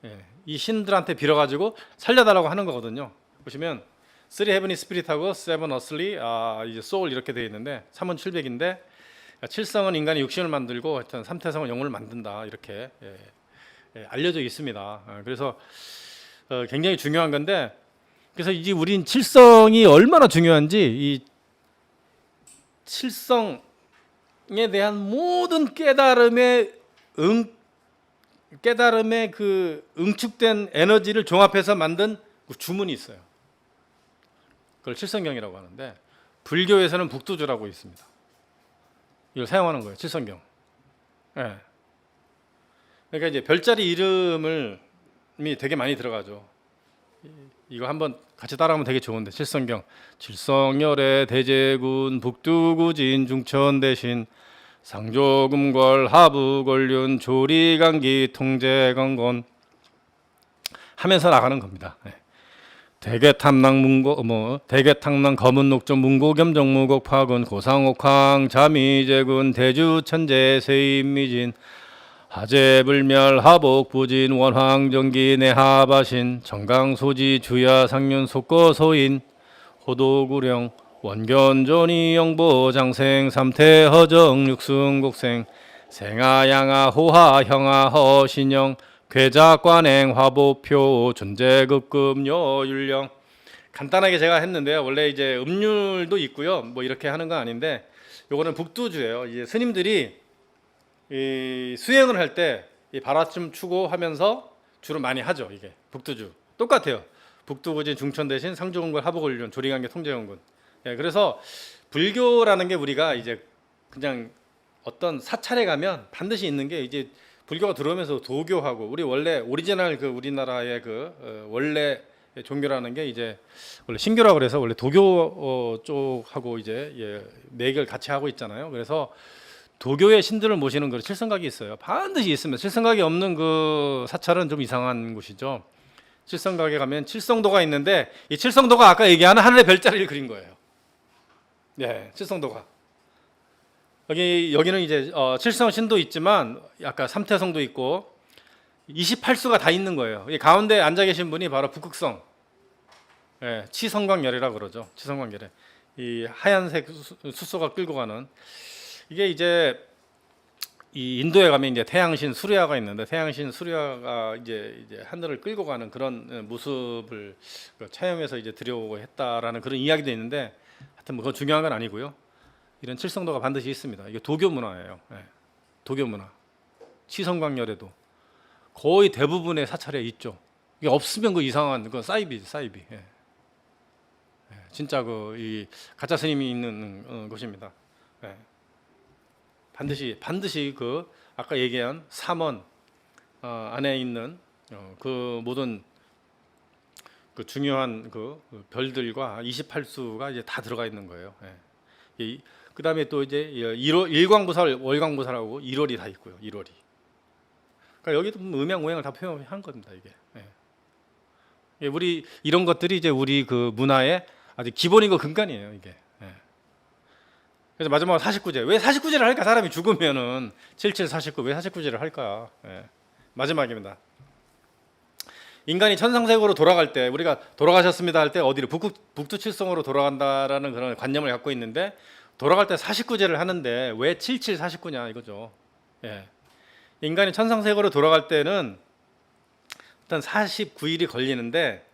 예, 이 신들한테 빌어가지고 살려달라고 하는 거거든요. 보시면 3 heavenly spirit하고 7 earthly 이제 soul 이렇게 되어 있는데 3은 700인데, 칠성은 인간의 육신을 만들고 하여튼 삼태성은 영혼을 만든다, 이렇게 알려져 있습니다. 그래서 굉장히 중요한 건데, 그래서 이제 우린 칠성이 얼마나 중요한지, 이 칠성에 대한 모든 깨달음의 그 응축된 에너지를 종합해서 만든 주문이 있어요. 그걸 칠성경이라고 하는데, 불교에서는 북두주라고 있습니다. 이걸 사용하는 거예요, 칠성경. 예. 그러니까 이제 별자리 이름이 되게 많이 들어가죠. 이거 한번 같이 따라하면 되게 좋은데, 칠성경. 칠성열의 대제군 북두구진 중천대신 상조금궐 하부권륜 조리강기 통제건건 하면서 나가는 겁니다. 네. 대개탐랑 검은녹조 문고겸 정무곡 파군 고상옥황 자미제군 대주천재 세임미진 하재불멸 하복부진 원황정기 내하바신 정강소지 주야 상륜 속거소인 호도구령 원견존이 영보 장생 삼태허정 육승곡생 생아양아 호하 형아 허신영 괴작관행 화보표 존재급급여 율령. 간단하게 제가 했는데요. 원래 이제 음률도 있고요. 뭐 이렇게 하는 건 아닌데, 요거는 북두주예요. 이제 스님들이 이 수행을 할 때 이 바라춤 추고 하면서 주로 많이 하죠. 이게 북두주 똑같아요. 북두구진 중천 대신 상조근골 하부권륜 조리관계 통제원군. 예, 그래서 불교라는 게 우리가 이제 그냥 어떤 사찰에 가면 반드시 있는 게, 이제 불교가 들어오면서 도교하고, 우리 원래 오리지널 우리나라의 원래 종교라는 게 이제 원래 신교라고 그래서 원래 도교 쪽하고 이제 매개를 같이 하고 있잖아요. 그래서 도교의 신들을 모시는 그 칠성각이 있어요. 반드시 있습니다. 칠성각이 없는 그 사찰은 좀 이상한 곳이죠. 칠성각에 가면 칠성도가 있는데, 이 칠성도가 아까 얘기하는 하늘의 별자리를 그린 거예요. 네, 칠성도가. 여기는 이제 칠성신도 있지만 아까 삼태성도 있고 28수가 다 있는 거예요. 이 가운데 앉아 계신 분이 바로 북극성, 치성광열이라고 그러죠. 치성광열에 이 하얀색 숫소가 끌고 가는, 이게 이제 이 인도에 가면 이제 태양신 수리아가 있는데, 태양신 수리아가 이제 하늘을 끌고 가는 그런 모습을 체험해서 이제 들여오고 했다라는 그런 이야기도 있는데, 하여튼 뭐 그건 중요한 건 아니고요. 이런 칠성도가 반드시 있습니다. 이게 도교 문화예요. 도교 문화. 치성광열에도 거의 대부분의 사찰에 있죠. 이게 없으면 그 이상한 그 사이비지, 사이비. 진짜 이 가짜 스님이 있는 곳입니다. 반드시 아까 얘기한 삼원 안에 있는 그 모든 그 중요한 별들과 28수가 이제 다 들어가 있는 거예요. 그 다음에 또 이제 일광부살, 월광부살하고 1월이 다 있고요. 1월이. 그러니까 여기도 음양오행을 다 표현한 겁니다. 이게 우리 이런 것들이 이제 우리 그 문화의 아주 기본이고 근간이에요. 이게. 그래서 마지막으로 49제. 왜 49제를 할까? 사람이 죽으면은 77, 49 왜 49제를 할까? 예. 마지막입니다. 인간이 천상세계로 돌아갈 때 우리가 돌아가셨습니다 할 때 어디로 북두칠성으로 돌아간다라는 그런 관념을 갖고 있는데 돌아갈 때 49제를 하는데 왜 77, 49냐 이거죠. 예. 인간이 천상세계로 돌아갈 때는 일단 49일이 걸리는데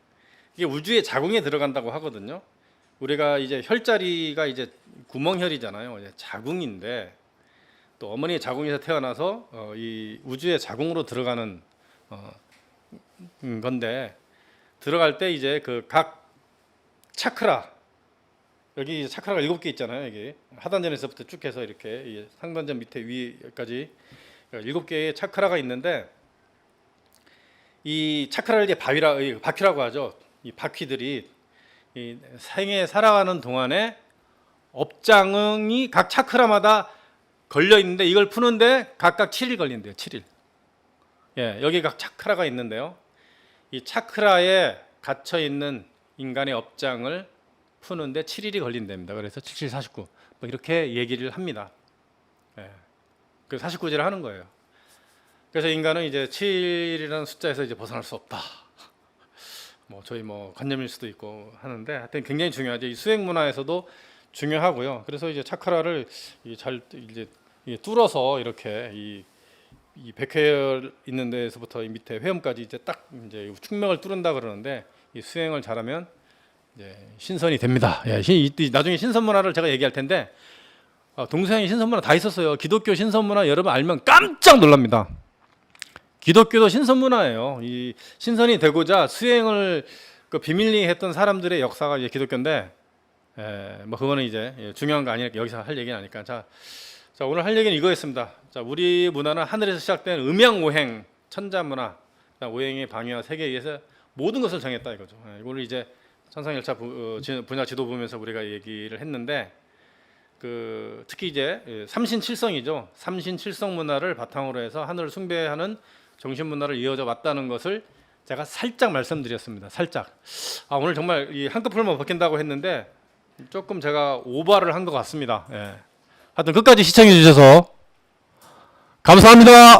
이게 우주의 자궁에 들어간다고 하거든요. 우리가 이제 혈자리가 이제 구멍혈이잖아요. 이제 자궁인데 또 어머니의 자궁에서 태어나서 이 우주의 자궁으로 들어가는 건데 들어갈 때 이제 그 각 차크라 여기 차크라가 7개 있잖아요. 여기 하단전에서부터 쭉 해서 이렇게 상단전 밑에 위까지 7개의 차크라가 있는데 이 차크라를 이제 바퀴라고 하죠. 이 바퀴들이 이 생에 살아가는 동안에 업장이 각 차크라마다 걸려 있는데 이걸 푸는데 각각 7일 걸린대요. 7일. 예, 여기 각 차크라가 있는데요. 이 차크라에 갇혀 있는 인간의 업장을 푸는데 7일이 걸린답니다. 그래서 77, 49 뭐 이렇게 얘기를 합니다. 예. 그래서 49제를 하는 거예요. 그래서 인간은 이제 7이라는 숫자에서 이제 벗어날 수 없다. 뭐 저희 뭐 관념일 수도 있고 하는데 하여튼 굉장히 중요하죠. 이 수행 문화에서도 중요하고요. 그래서 이제 차크라를 잘 이제 뚫어서 이렇게 이 백회열 있는 데에서부터 이 밑에 회음까지 이제 딱 이제 축맥을 뚫은다 그러는데 이 수행을 잘하면 이제 신선이 됩니다. 예, 나중에 신선 문화를 제가 얘기할 텐데 동서양의 신선 문화 다 있었어요. 기독교 신선 문화 여러분 알면 깜짝 놀랍니다. 기독교도 신선 문화예요. 이 신선이 되고자 수행을 그 비밀리에 했던 사람들의 역사가 이제 기독교인데, 뭐 그거는 이제 중요한 거 아니니까 여기서 할 얘기는 아니까. 자 오늘 할 얘기는 이거였습니다. 자 우리 문화는 하늘에서 시작된 음양오행, 천자문화, 오행의 방위와 세계에 의해서 모든 것을 정했다 이거죠. 이거를 이제 천상열차 분야 지도 보면서 우리가 얘기를 했는데, 그 특히 이제 삼신칠성이죠. 삼신칠성 문화를 바탕으로 해서 하늘을 숭배하는 정신 문화를 이어져 왔다는 것을 제가 살짝 말씀드렸습니다. 살짝. 오늘 정말 이 한꺼풀만 벗긴다고 했는데 조금 제가 오버를 한 것 같습니다. 예. 하여튼 끝까지 시청해 주셔서 감사합니다.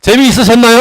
재미있으셨나요?